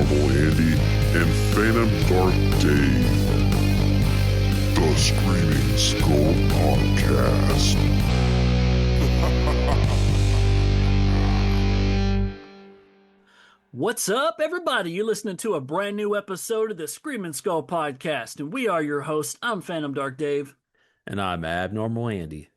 Abnormal Andy and Phantom Dark Dave. The Screaming Skull Podcast. What's up, everybody? You're listening to a brand new episode of the Screaming Skull Podcast, and we are your hosts. I'm Phantom Dark Dave. And I'm Abnormal Andy.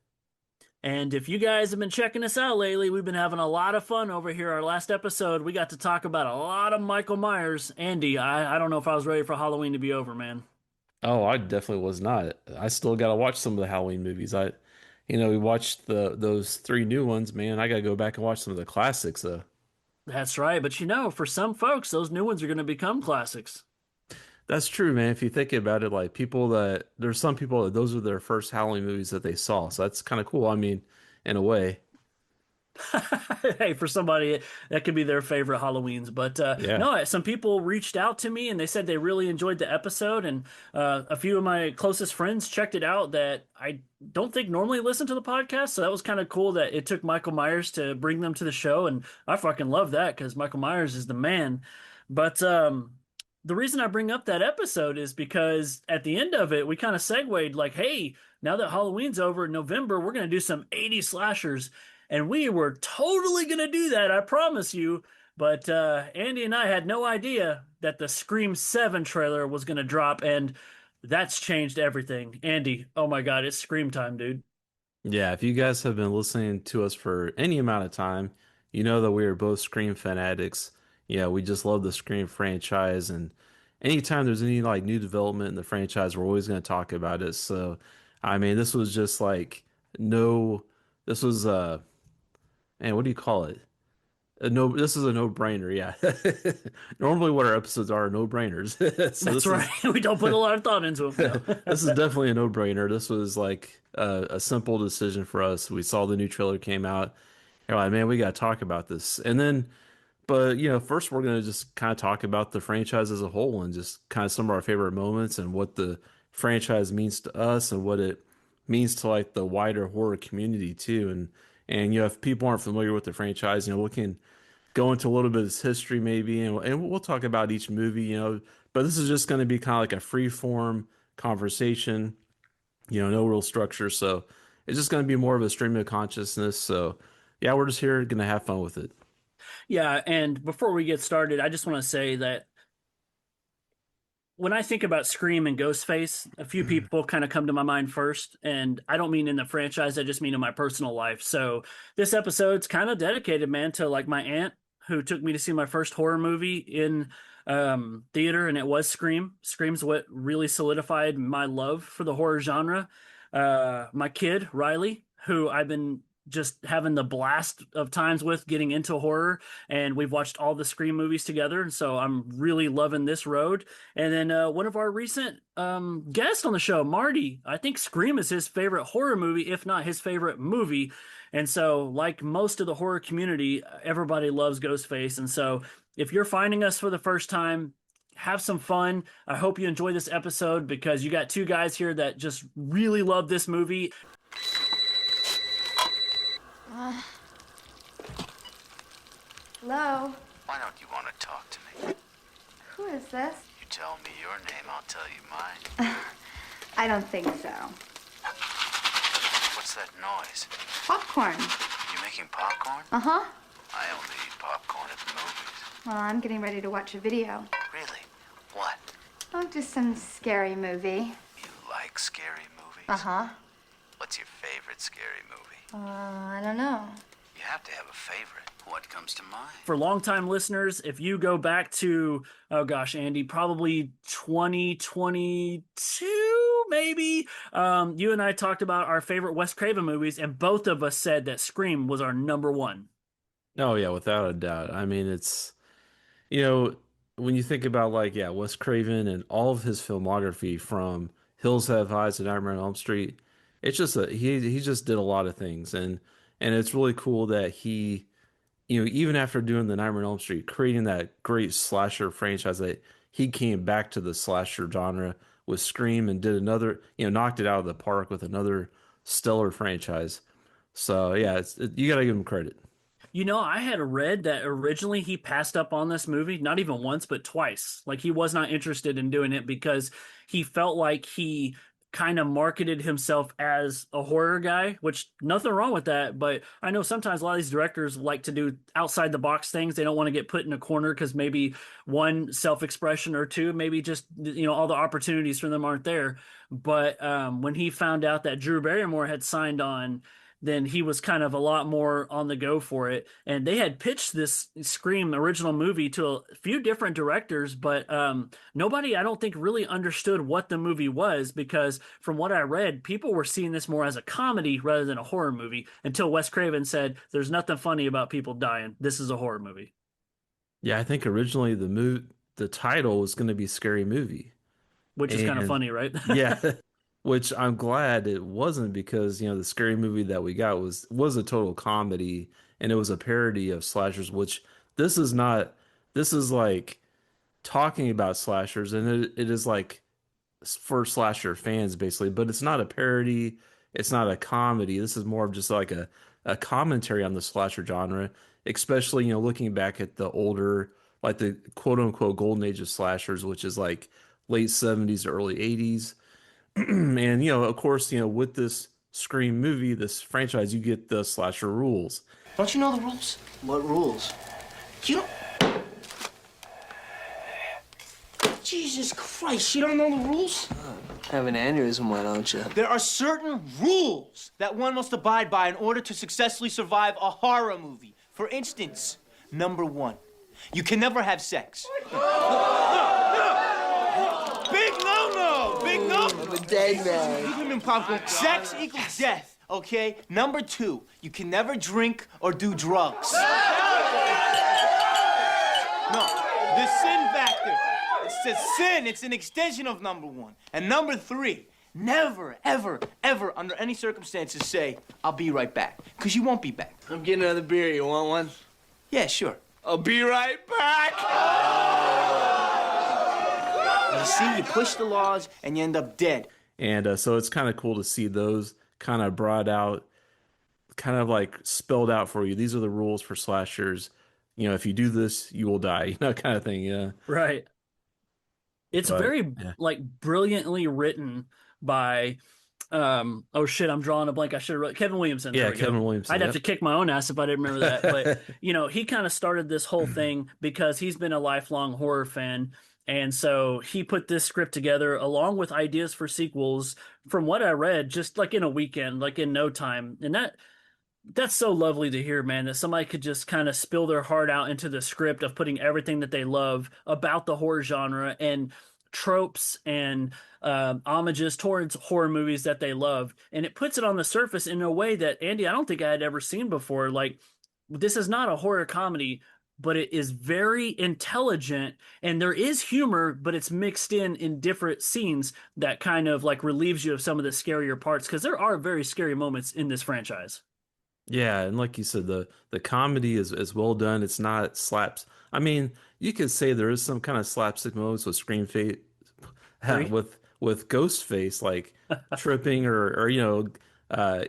And if you guys have been checking us out lately, we've been having a lot of fun over here. Our last episode, we got to talk about a lot of Michael Myers. Andy, I don't know if I was ready for Halloween to be over, man. Oh, I definitely was not. I still got to watch some of the Halloween movies. We watched those three new ones, man. I got to go back and watch some of the classics, though. That's right, but for some folks, those new ones are going to become classics. That's true, man. If you think about it, like there's some people that those are their first Halloween movies that they saw. So that's kind of cool. I mean, in a way. Hey, for somebody that could be their favorite Halloweens, but Yeah. no, some people reached out to me and they said they really enjoyed the episode, and a few of my closest friends checked it out that I don't think normally listen to the podcast, so that was kind of cool that it took Michael Myers to bring them to the show, and I fucking love that because Michael Myers is the man. But the reason I bring up that episode is because at the end of it, we kind of segued like, hey, now that Halloween's over in November, we're going to do some 80 slashers. And we were totally going to do that, I promise you. But Andy and I had no idea that the Scream 7 trailer was going to drop, and that's changed everything. Andy, oh my God, it's Scream time, dude. Yeah, if you guys have been listening to us for any amount of time, you know that we are both Scream fanatics. Yeah, we just love the Scream franchise, and anytime there's any like new development in the franchise, we're always going to talk about it. So, I mean, this was just like no, this was and what do you call it? No, this is a no-brainer. Yeah. Normally, what our episodes are no-brainers. So That's this is right. We don't put a lot of thought into them. this is definitely a no-brainer. This was like a simple decision for us. We saw the new trailer came out. You're like, man, we got to talk about this. And then, but first we're gonna just kind of talk about the franchise as a whole and just kind of some of our favorite moments and what the franchise means to us and what it means to like the wider horror community too. And if people aren't familiar with the franchise, we can go into a little bit of its history maybe, and we'll talk about each movie, but this is just going to be kind of like a free form conversation, no real structure. So it's just going to be more of a stream of consciousness. So yeah, we're just here going to have fun with it. Yeah, and before we get started, I just want to say that when I think about Scream and Ghostface, a few people kind of come to my mind first, and I don't mean in the franchise, I just mean in my personal life. So this episode's kind of dedicated, man, to like my aunt who took me to see my first horror movie in theater, and it was Scream. Scream's what really solidified my love for the horror genre. My kid, Riley, who I've been just having the blast of times with getting into horror, and we've watched all the Scream movies together, and so I'm really loving this road. And then one of our recent guests on the show, Marty, I think Scream is his favorite horror movie, if not his favorite movie. And so like most of the horror community, everybody loves Ghostface. And so if you're finding us for the first time, have some fun. I hope you enjoy this episode because you got two guys here that just really love this movie. Hello? Why don't you want to talk to me? Who is this? You tell me your name, I'll tell you mine. I don't think so. What's that noise? Popcorn. You making popcorn? Uh-huh. I only eat popcorn at the movies. Well, I'm getting ready to watch a video. Really? What? Oh, just some scary movie. You like scary movies? Uh-huh. What's your favorite scary movie? I don't know. You have to have a favorite. What comes to mind? For longtime listeners, if you go back to, oh gosh, Andy, probably 2022, maybe, you and I talked about our favorite Wes Craven movies, and both of us said that Scream was our number one. Oh yeah, without a doubt. I mean, it's, when you think about like, yeah, Wes Craven and all of his filmography from Hills Have Eyes to Nightmare on Elm Street, it's just he just did a lot of things, and it's really cool that he, even after doing the Nightmare on Elm Street, creating that great slasher franchise, that he came back to the slasher genre with Scream and did another, knocked it out of the park with another stellar franchise. So yeah, you got to give him credit. I had read that originally he passed up on this movie, not even once, but twice. Like he was not interested in doing it because he felt like he kind of marketed himself as a horror guy, which nothing wrong with that. But I know sometimes a lot of these directors like to do outside the box things. They don't want to get put in a corner because maybe one, self-expression, or two, maybe just, all the opportunities for them aren't there. But when he found out that Drew Barrymore had signed on, then he was kind of a lot more on the go for it. And they had pitched this Scream original movie to a few different directors, but nobody, I don't think, really understood what the movie was because from what I read, people were seeing this more as a comedy rather than a horror movie until Wes Craven said, "There's nothing funny about people dying. This is a horror movie." Yeah, I think originally the title was going to be Scary Movie. Which is kind of And funny, right? yeah, which I'm glad it wasn't because, the Scary Movie that we got was a total comedy and it was a parody of slashers, which this is not. This is like talking about slashers and it is like for slasher fans basically, but it's not a parody, it's not a comedy. This is more of just like a commentary on the slasher genre, especially, looking back at the older, like the quote unquote golden age of slashers, which is like late 70s to early 80s. And of course, with this Scream movie, this franchise, you get the slasher rules. Don't you know the rules? What rules? You don't... Jesus Christ, you don't know the rules? Have an aneurysm, why don't you? There are certain rules that one must abide by in order to successfully survive a horror movie. For instance, number 1, you can never have sex. Big no-no! Big no! I'm a dead man. Give him popcorn. Sex equals death, okay? Number 2, you can never drink or do drugs. No, the sin factor. It's a sin. It's an extension of number 1. And number 3, never, ever, ever, under any circumstances say, "I'll be right back." Because you won't be back. I'm getting another beer. You want one? Yeah, sure. I'll be right back. You see, you push the laws and you end up dead. And so it's kind of cool to see those kind of brought out, kind of like spelled out for you. These are the rules for slashers. If you do this, you will die, kind of thing. Yeah. Right. It's But, very yeah. like brilliantly written by oh shit, I'm drawing a blank. I should have wrote Kevin Williamson. Yeah, There we go. Kevin Williamson. I'd have Yep. to kick my own ass if I didn't remember that. But he kind of started this whole thing because he's been a lifelong horror fan. And so he put this script together along with ideas for sequels, from what I read, just like in a weekend, like in no time. And that's so lovely to hear, man, that somebody could just kind of spill their heart out into the script of putting everything that they love about the horror genre and tropes and homages towards horror movies that they love. And it puts it on the surface in a way that, Andy, I don't think I had ever seen before. Like, this is not a horror comedy, but it is very intelligent and there is humor, but it's mixed in different scenes that kind of like relieves you of some of the scarier parts, because there are very scary moments in this franchise. Yeah, and like you said, the comedy is well done. It's not slaps. I mean, you could say there is some kind of slapstick moments with Scream Face, with Ghostface, like tripping or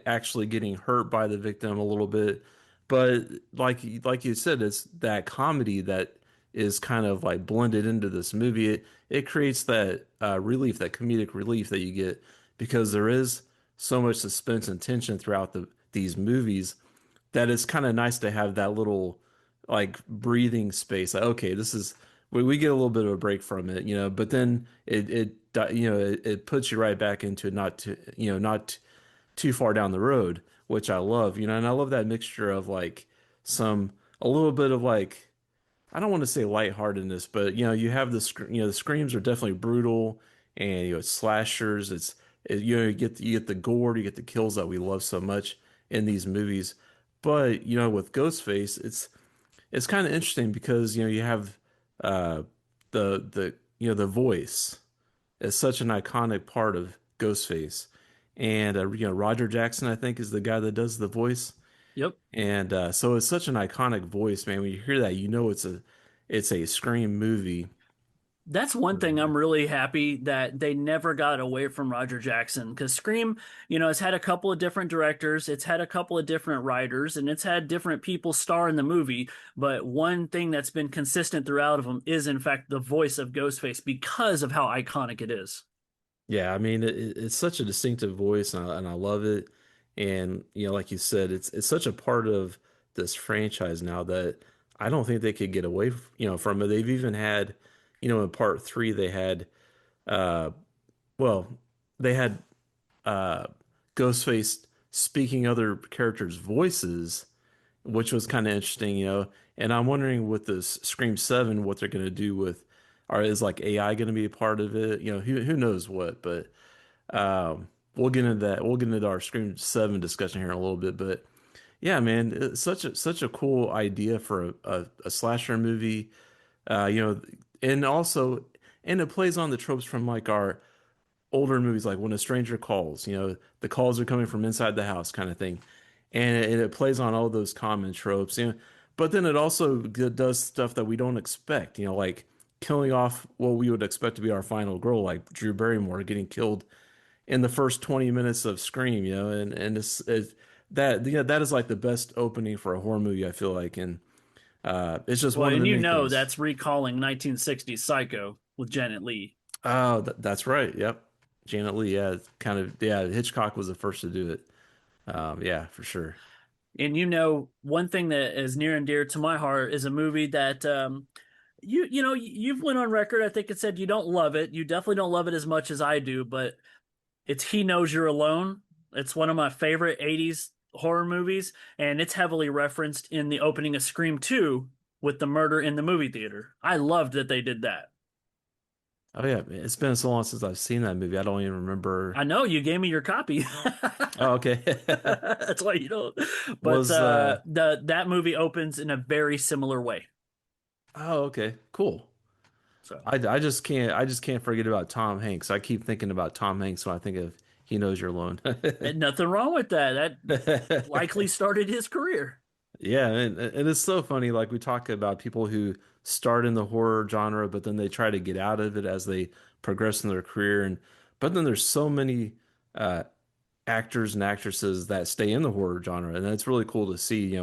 actually getting hurt by the victim a little bit. But like you said, it's that comedy that is kind of like blended into this movie. It creates that relief, that comedic relief that you get because there is so much suspense and tension throughout these movies that it's kind of nice to have that little like breathing space. Like, okay, this is we get a little bit of a break from it, but then it puts you right back into not too far down the road, which I love, and I love that mixture of like a little bit of like, I don't want to say lightheartedness, but you have the screams are definitely brutal and it's slashers. You get the gore, you get the kills that we love so much in these movies. But with Ghostface, it's kind of interesting because you have the voice is such an iconic part of Ghostface, and Roger Jackson, I think, is the guy that does the voice. Yep. And so it's such an iconic voice, man. When you hear that, it's a Scream movie. That's one thing I'm really happy that they never got away from Roger Jackson because Scream, it's had a couple of different directors, it's had a couple of different writers, and it's had different people star in the movie. But one thing that's been consistent throughout of them is, in fact, the voice of Ghostface because of how iconic it is. Yeah, I mean it's such a distinctive voice, and I love it. And like you said, it's such a part of this franchise now that I don't think they could get away, from it. They've even had, in part three, they had, uh, well, they had uh, Ghostface speaking other characters' voices, which was kind of interesting. And I'm wondering with this Scream 7, what they're going to do with, or is like AI going to be a part of it? Who knows what, but we'll get into that. We'll get into our Scream 7 discussion here in a little bit, but yeah, man, it's such a cool idea for a slasher movie. And also, and it plays on the tropes from like our older movies, like When a Stranger Calls. The calls are coming from inside the house, kind of thing, and it plays on all those common tropes. But then it also does stuff that we don't expect. Like killing off what we would expect to be our final girl, like Drew Barrymore getting killed in the first 20 minutes of Scream. And it's that that is like the best opening for a horror movie, I feel like, and it's just Well, one of and the many things. that's recalling 1960s Psycho with Janet Leigh. Oh, that's right. Yep. Janet Leigh. Yeah, it's kind of. Yeah, Hitchcock was the first to do it. Yeah, for sure. And one thing that is near and dear to my heart is a movie that you've went on record. I think it said you don't love it. You definitely don't love it as much as I do, but it's He Knows You're Alone. It's one of my favorite 80s horror movies, and it's heavily referenced in the opening of Scream 2 with the murder in the movie theater. I loved that they did that. Oh yeah, it's been so long since I've seen that movie. I don't even remember. I know you gave me your copy. Oh, okay. That's why you don't. But Was that movie opens in a very similar way. Oh, okay. Cool. So I just can't forget about Tom Hanks. I keep thinking about Tom Hanks when I think of He Knows You're Alone. and nothing wrong with that. That likely started his career. Yeah, and it's so funny. Like we talk about people who start in the horror genre, but then they try to get out of it as they progress in their career. And but then there's so many uh, actors and actresses that stay in the horror genre, and it's really cool to see.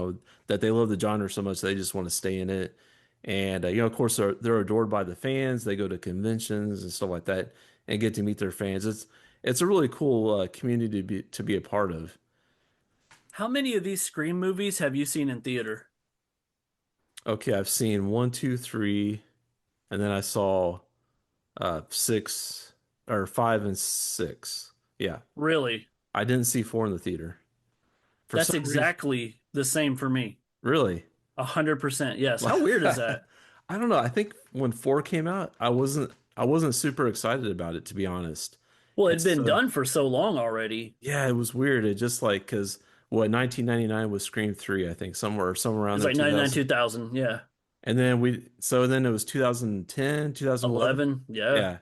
That they love the genre so much they just want to stay in it. And of course, they're adored by the fans. They go to conventions and stuff like that, and get to meet their fans. It's a really cool community to be a part of. How many of these Scream movies have you seen in theater? Okay, I've seen one, two, three, and then I saw six or five and six. Yeah, Really? I didn't see four in the theater for That's some reason. exactly the same for me. Really? 100%. Yes. How weird is that? I don't know. I think when four came out, I wasn't super excited about it, to be honest. Well, And it'd been so done for so long already. yeah, it was weird. It just like because what 1999 was Scream 3, I think somewhere around It's there like 99, 2000. 2000. Yeah. And then it was 2010, 2011. 11. Yeah. Yeah.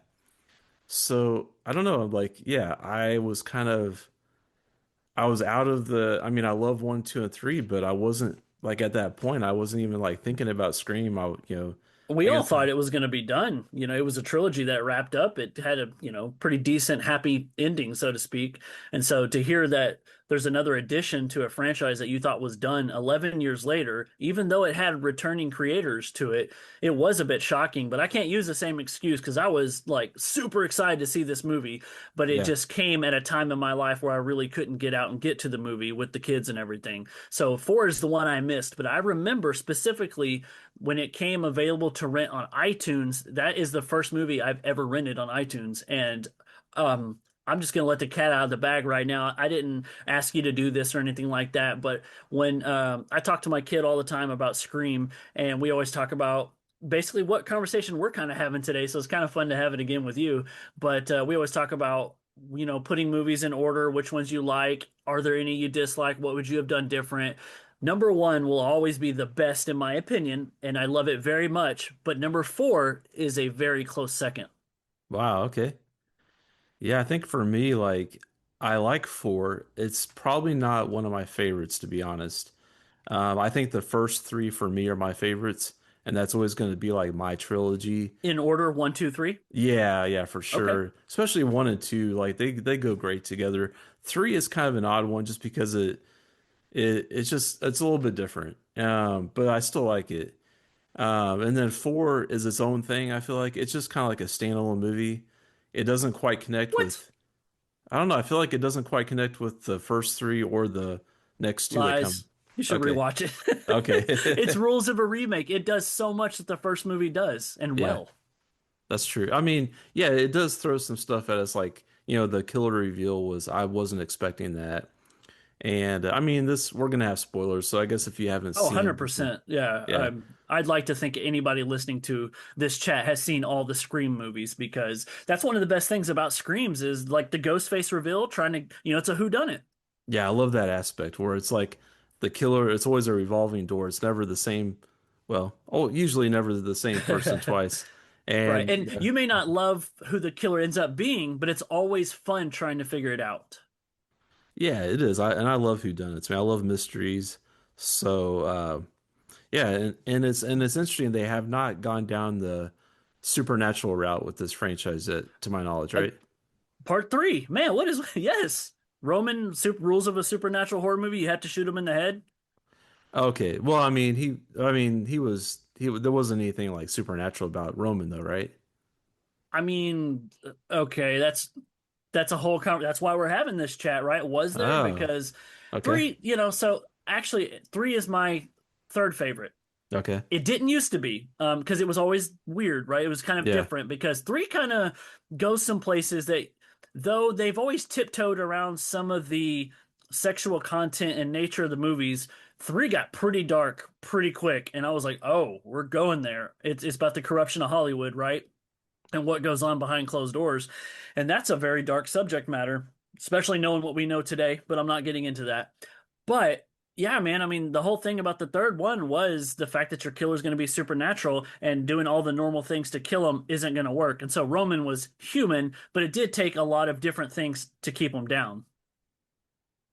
So I don't know, like yeah, I was out of I mean, I love one, two, and three, but I wasn't like at that point, I wasn't even like thinking about Scream. We I all guess thought it was going to be done. It was a trilogy that wrapped up. It had a, pretty decent, happy ending, so to speak. And so to hear that there's another addition to a franchise that you thought was done 11 years later, even though it had returning creators to it, it was a bit shocking. But I can't use the same excuse because I was like super excited to see this movie, but it yeah. just came at a time in my life where I really couldn't get out and get to the movie with the kids and everything. So four is the one I missed, but I remember specifically when it came available to rent on iTunes. That is the first movie I've ever rented on iTunes. And I'm just going to let the cat out of the bag right now. I didn't ask you to do this or anything like that. But when I talk to my kid all the time about Scream, and we always talk about basically what conversation we're kind of having today. So it's kind of fun to have it again with you. But we always talk about, putting movies in order, which ones you like. Are there any you dislike? What would you have done different? Number one will always be the best in my opinion, and I love it very much. But number four is a very close second. Wow, okay. Yeah, I think for me, like I like four. It's probably not one of my favorites, to be honest. I think the first three for me are my favorites, and that's always going to be like my trilogy. In order, one, two, three. Yeah, yeah, for Okay. sure. Especially one and two, like they go great together. Three is kind of an odd one just because it's a little bit different. But I still like it. And then four is its own thing. I feel like it's just kind of like a standalone movie. It doesn't quite connect What? with. I don't know. I feel like it doesn't quite connect with the first three or the next two that come. Lies. You should Okay. rewatch it. It's Okay. rules of a remake. It does so much that the first movie does, and Yeah, well. that's true. I mean, yeah, it does throw some stuff at us. Like, the killer reveal was, I wasn't expecting that. And I mean, we're gonna have spoilers. So I guess if you haven't Oh, seen them, then 100%. Yeah. yeah, I'd like to think anybody listening to this chat has seen all the Scream movies because that's one of the best things about Screams is like the Ghostface reveal, trying to, it's a whodunit. yeah, I love that aspect where it's like the killer, it's always a revolving door. It's never the same, well, usually never the same person twice. Right. And And yeah, you may not love who the killer ends up being, but it's always fun trying to figure it out. yeah, it is. I love whodunits. I mean, I love mysteries. So yeah, and it's interesting they have not gone down the supernatural route with this franchise yet, to my knowledge, Like right? part three, man, what is, yes. Rules of a supernatural horror movie. You have to shoot him in the head. Okay. Well, I mean, there wasn't anything like supernatural about Roman though, right? I mean, okay, that's a whole that's why we're having this chat, right? Was there? Oh, Because okay. three, so actually three is my third favorite. Okay. It didn't used to be, because it was always weird, right? It was kind of Yeah. different because three kind of goes some places that, though they've always tiptoed around some of the sexual content and nature of the movies, three got pretty dark pretty quick, and I was like, oh, we're going there. It's about the corruption of Hollywood, right? And what goes on behind closed doors, and that's a very dark subject matter, especially knowing what we know today. But I'm not getting into that. But yeah, man, I mean, the whole thing about the third one was the fact that your killer's going to be supernatural and doing all the normal things to kill him isn't going to work. And so Roman was human, but it did take a lot of different things to keep him down.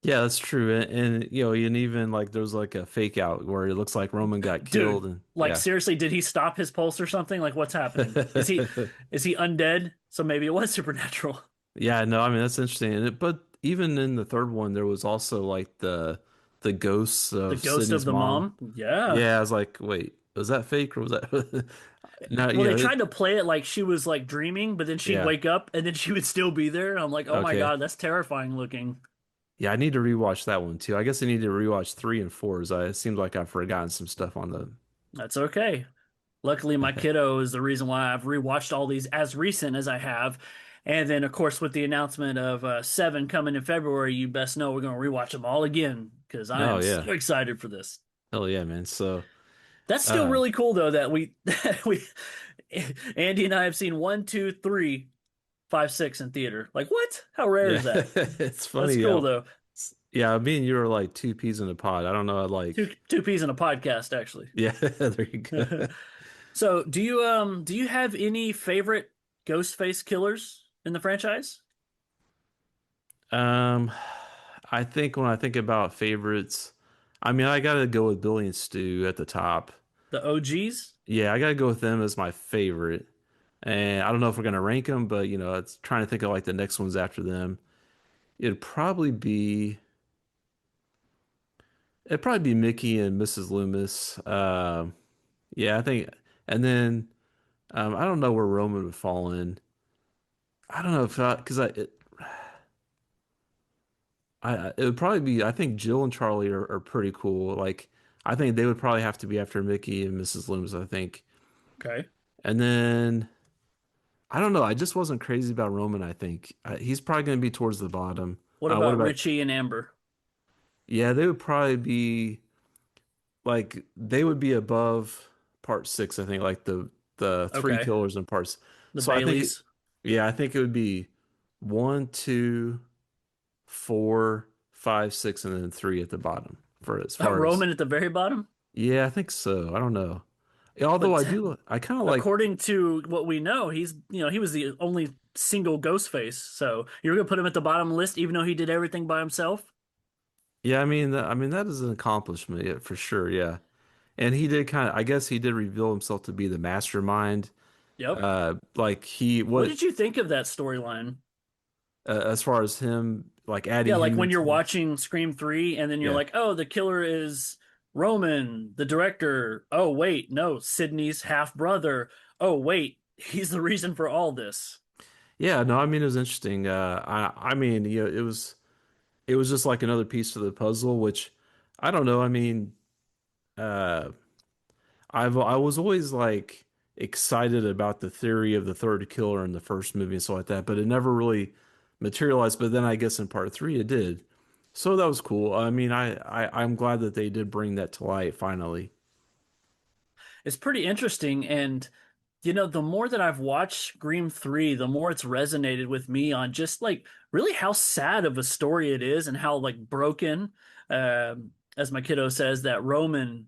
Yeah, that's true. And even like there's like a fake out where it looks like Roman got Dude, killed and like yeah. seriously, did he stop his pulse or something? Like what's happening? Is he undead? So maybe it was supernatural. Yeah, no, I mean that's interesting. But even in the third one there was also like the ghosts The of ghost of Sydney's the mom. mom? Yeah. Yeah, I was like, wait, was that fake or was that no, Well, they tried to play it like she was like dreaming, but then she'd yeah. wake up and then she would still be there. And I'm like, oh my Okay. God, that's terrifying looking. Yeah, I need to rewatch that one too. I guess I need to rewatch three and four. As it seems like I've forgotten some stuff on the. That's okay. Luckily, my kiddo is the reason why I've rewatched all these as recent as I have. And then, of course, with the announcement of seven coming in February, you best know we're going to rewatch them all again because I Oh am so yeah, excited for this. hell yeah, man. So, That's still uh, really cool, though, that we, Andy and I have seen one, two, three, five, six in theater. Like, what? How rare yeah, is that? it's That's funny. cool, though. Yeah, me and you are like two peas in a pod. I don't know. I Two like. two peas in a podcast, actually. Yeah, there you go. So, do you have any favorite Ghostface killers in the franchise? Um, I think when I think about favorites, I mean, I gotta go with Billy and Stu at the top. The OGs? Yeah, I gotta go with them as my favorite. And I don't know if we're gonna rank them, but it's trying to think of like the next ones after them. It'd probably be it'd probably be Mickey and Mrs. Loomis. Yeah, I think, and then I don't know where Roman would fall in. I don't know if because it would probably be. I think Jill and Charlie are pretty cool. Like I think they would probably have to be after Mickey and Mrs. Loomis. I think, Okay. and then I don't know. I just wasn't crazy about Roman. I think he's probably going to be towards the bottom. What What about about? Richie and Amber? Yeah, they would probably be like they would be above part six. I think like the three Okay. killers in parts. The So I think Baileys? yeah, I think it would be one, two, four, five, six, and then three at the bottom for as far as Roman at the very bottom? yeah, I think so. I don't know. Yeah, although But I kind of like according to what we know, he was the only single Ghostface. So you're gonna put him at the bottom list, even though he did everything by himself? yeah. I mean that is an accomplishment, yeah, for sure. Yeah, And he did kind of, I guess he did reveal himself to be the mastermind. Yep. Like he, What what, did you think of that storyline? as far as him, like Yeah, adding like him when you're into, watching Scream 3 and then you're yeah. like, oh, the killer is Roman, the director. Oh, wait, no, Sidney's half brother. Oh, wait, he's the reason for all this. Yeah, no, I mean, it was interesting. I mean, it was just like another piece to the puzzle, which I don't know. I mean, uh, I was always like excited about the theory of the third killer in the first movie and stuff like that, but it never really materialized. But then I guess in part three it did. So that was cool. I mean, I'm glad that they did bring that to light finally. It's pretty interesting. And, the more that I've watched Scream 3, the more it's resonated with me on just like really how sad of a story it is and how like broken, as my kiddo says, that Roman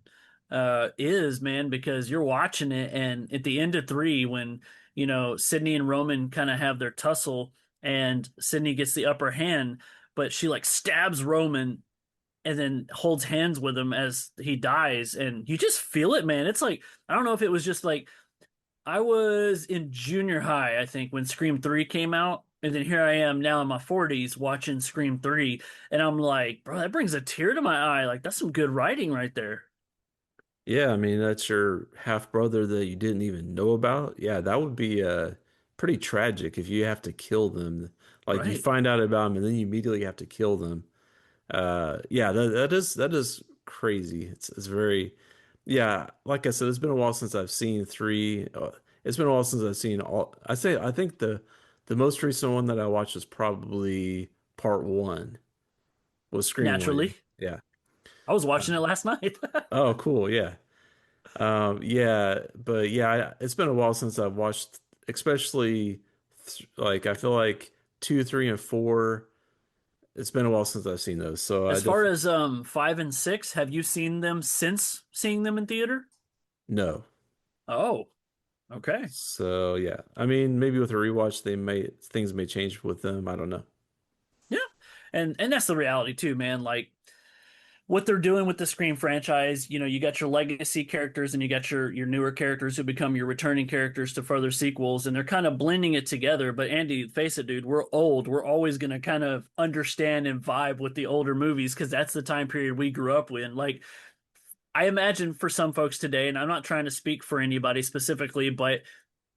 is, man, because you're watching it. And at the end of 3, when, Sydney and Roman kind of have their tussle and Sydney gets the upper hand, but she like stabs Roman and then holds hands with him as he dies. And you just feel it, man. It's like, I don't know if it was just like, I was in junior high, I think, when Scream 3 came out. And then here I am now in my 40s watching Scream 3. And I'm like, bro, that brings a tear to my eye. Like, that's some good writing right there. Yeah, I mean, that's your half brother that you didn't even know about. Yeah, that would be pretty tragic if you have to kill them. Like you Right. find out about them and then you immediately have to kill them. Yeah, that is crazy. It's very, yeah. Like I said, it's been a while since I've seen three. It's been a while since I've seen all. I think the most recent one that I watched was probably part one. Was Scream One. Naturally. Yeah. I was Uh, watching it last night. oh, cool. Yeah. Yeah, but yeah, it's been a while since I've watched, especially like I feel like two, three, and four. It's been a while since I've seen those, so I As far def as 5 and 6, have you seen them since seeing them in theater? no. Oh, okay. So yeah, I mean, maybe with a rewatch, they may things may change with them. I don't know. Yeah. And that's the reality too, man. Like what they're doing with the Scream franchise, you got your legacy characters and you got your newer characters who become your returning characters to further sequels, and they're kind of blending it together. But Andy, face it, dude, we're old. We're always gonna kind of understand and vibe with the older movies because that's the time period we grew up in. Like I imagine for some folks today, and I'm not trying to speak for anybody specifically, but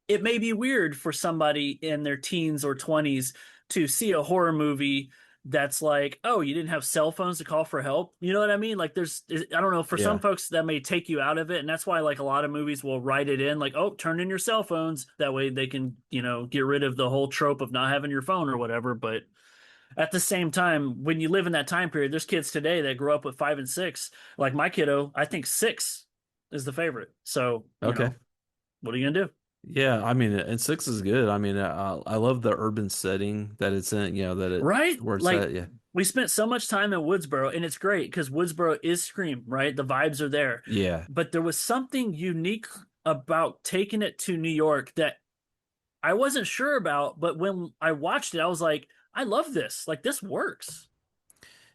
it may be weird for somebody in their teens or 20s to see a horror movie that's like, oh, you didn't have cell phones to call for help. You know what I mean? Like I don't know, for some Yeah, folks that may take you out of it. And that's why like a lot of movies will write it in like, oh, turn in your cell phones. That way they can, get rid of the whole trope of not having your phone or whatever. But at the same time, when you live in that time period, there's kids today that grew up with 5 and 6. Like my kiddo, I think 6 is the favorite. So, okay. what are you gonna do? Yeah, I mean, and six is good. I mean, I love the urban setting that it's in. You know that it Right? where it's Like at. Yeah, we spent so much time in Woodsboro, and it's great because Woodsboro is Scream, right? The vibes are there. yeah, But there was something unique about taking it to New York that I wasn't sure about, but when I watched it, I was like, I love this. Like this works.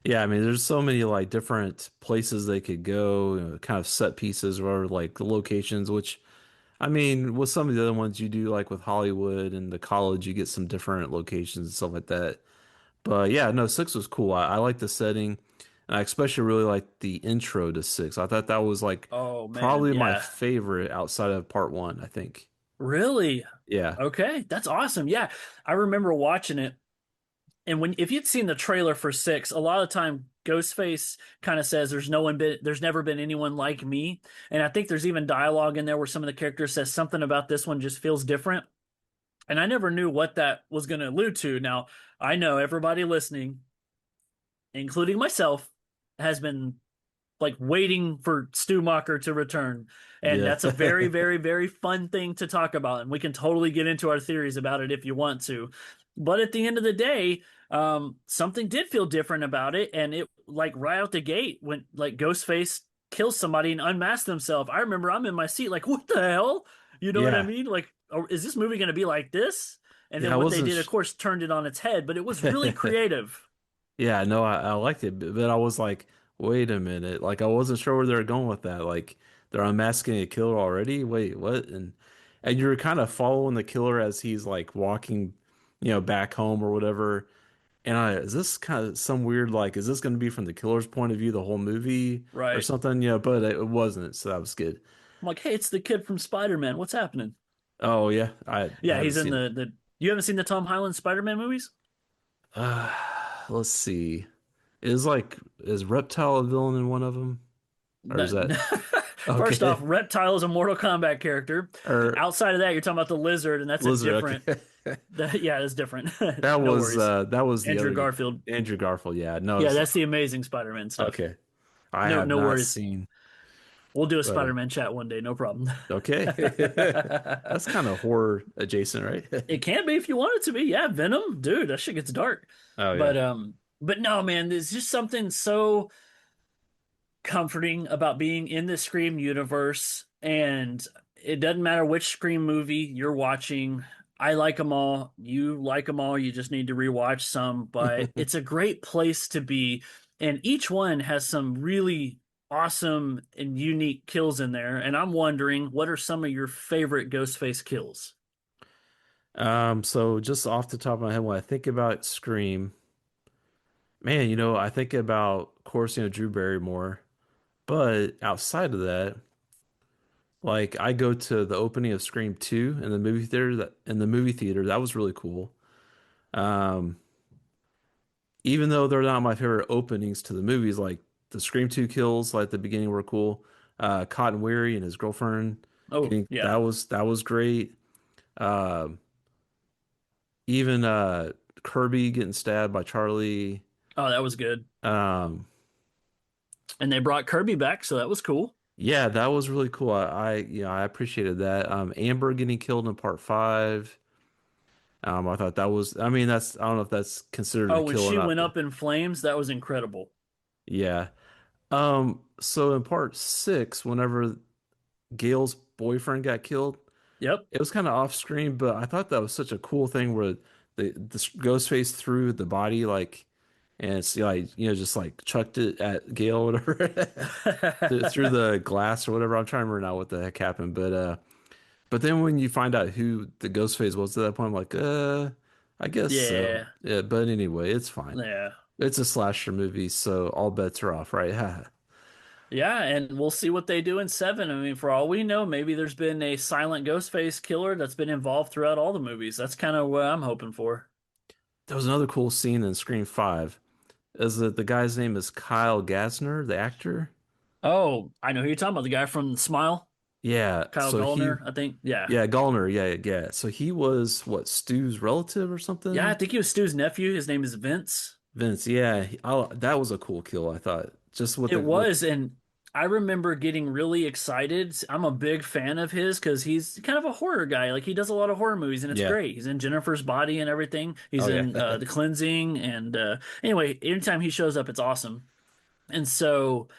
yeah. I mean, there's so many like different places they could go, kind of set pieces or like the locations, which. I mean, with some of the other ones you do, like with Hollywood and the college, you get some different locations and stuff like that. But yeah, no, six was cool. I like the setting, and I especially really like the intro to six. I thought that was like Oh man, probably my yeah. favorite outside of part one, I think. Really? Yeah. Okay, that's awesome. Yeah. I remember watching it. And when if you'd seen the trailer for 6, a lot of time Ghostface kind of says there's never been anyone like me. And I think there's even dialogue in there where some of the characters says something about this one just feels different. And I never knew what that was going to allude to. Now, I know everybody listening, including myself, has been like waiting for Stumacher to return. And Yeah. that's a very, very, very fun thing to talk about. And we can totally get into our theories about it if you want to. But at the end of the day, something did feel different about it. And it like right out the gate when like Ghostface kills somebody and unmasks themselves. I remember I'm in my seat like, what the hell? You know what I Yeah. mean? Like, is this movie going to be like this? And Yeah, then I what they wasn't did, of course, turned it on its head. But it was really creative. Yeah, no, I liked it, but I was like, wait a minute. Like I wasn't sure where they were going with that. Like they're unmasking a killer already. Wait, what? And you're kind of following the killer as he's like walking, back home or whatever. And is this kind of some weird like, is this going to be from the killer's point of view the whole movie or Right. something? But it wasn't, so that was good. I'm like, hey, it's the kid from Spider-Man. What's happening? Oh yeah, I Yeah, haven't he's in seen it. the. You haven't seen the Tom Holland Spider-Man movies? Uh, let's see. Is Reptile a villain in one of them, or is that First off, okay? Reptile is a Mortal Kombat character. Or Outside of that, you're talking about the lizard, and that's a Lizard? different. Okay, Yeah, that's different. that No was worries. the Andrew other Garfield. Andrew Garfield. Yeah, no, Yeah, that's the Amazing Spider-Man stuff. okay. I No, have no not worries. seen, We'll do a but Spider-Man chat one day, no problem. okay. That's kind of horror adjacent, right? It can be if you want it to be. Yeah, Venom, dude, that shit gets dark. Oh yeah. But no, man, there's just something so comforting about being in the Scream universe, and it doesn't matter which Scream movie you're watching. I like them all. You like them all. You just need to rewatch some, but it's a great place to be. And each one has some really awesome and unique kills in there. And I'm wondering, what are some of your favorite Ghostface kills? So just off the top of my head, when I think about Scream, man, I think about, of course, Drew Barrymore, but outside of that, like I go to the opening of Scream 2 in the movie theater. That was really cool. Um, Even though they're not my favorite openings to the movies, like the Scream 2 kills, like the beginning were cool. Cotton Weary and his girlfriend Oh, getting yeah. that was great. Um, Even Kirby getting stabbed by Charlie. Oh, that was good. Um, And they brought Kirby back, so that was cool. yeah, that was really cool. I appreciated that. Amber getting killed in part 5. I thought that was, I mean, I don't know if that's considered Oh, a when kill or she not, went but up in flames, that was incredible. yeah. So in part 6, whenever Gail's boyfriend got killed, Yep. it was kind of off screen, but I thought that was such a cool thing where the Ghostface threw the body like, and it's like, just like chucked it at Gail or whatever through the glass or whatever. I'm trying to remember now what the heck happened, but then when you find out who the Ghostface was at that point, I'm like, I guess so. Yeah. Yeah, but anyway, it's fine. Yeah. It's a slasher movie, so all bets are off, right? Yeah, and we'll see what they do in 7. I mean, for all we know, maybe there's been a silent Ghostface killer that's been involved throughout all the movies. That's kind of what I'm hoping for. There was another cool scene in Scream 5. Is that the guy's name is Kyle Gassner, the actor? Oh, I know who you're talking about. The guy from Smile, Yeah, Kyle so he, Gallner, I think. Yeah. yeah, Gallner, yeah, yeah. So he was what, Stu's relative or Yeah, I something? think he was Stu's nephew. His name is Vince. Vince, yeah, that was a cool kill, I thought. Just with It with was, and I remember getting really excited. I'm a big fan of his because he's kind of a horror guy. Like he does a lot of horror movies, and it's yeah, great. He's in Jennifer's Body and everything. He's oh yeah, in The Cleansing, and anyway, anytime he shows up, it's awesome. And so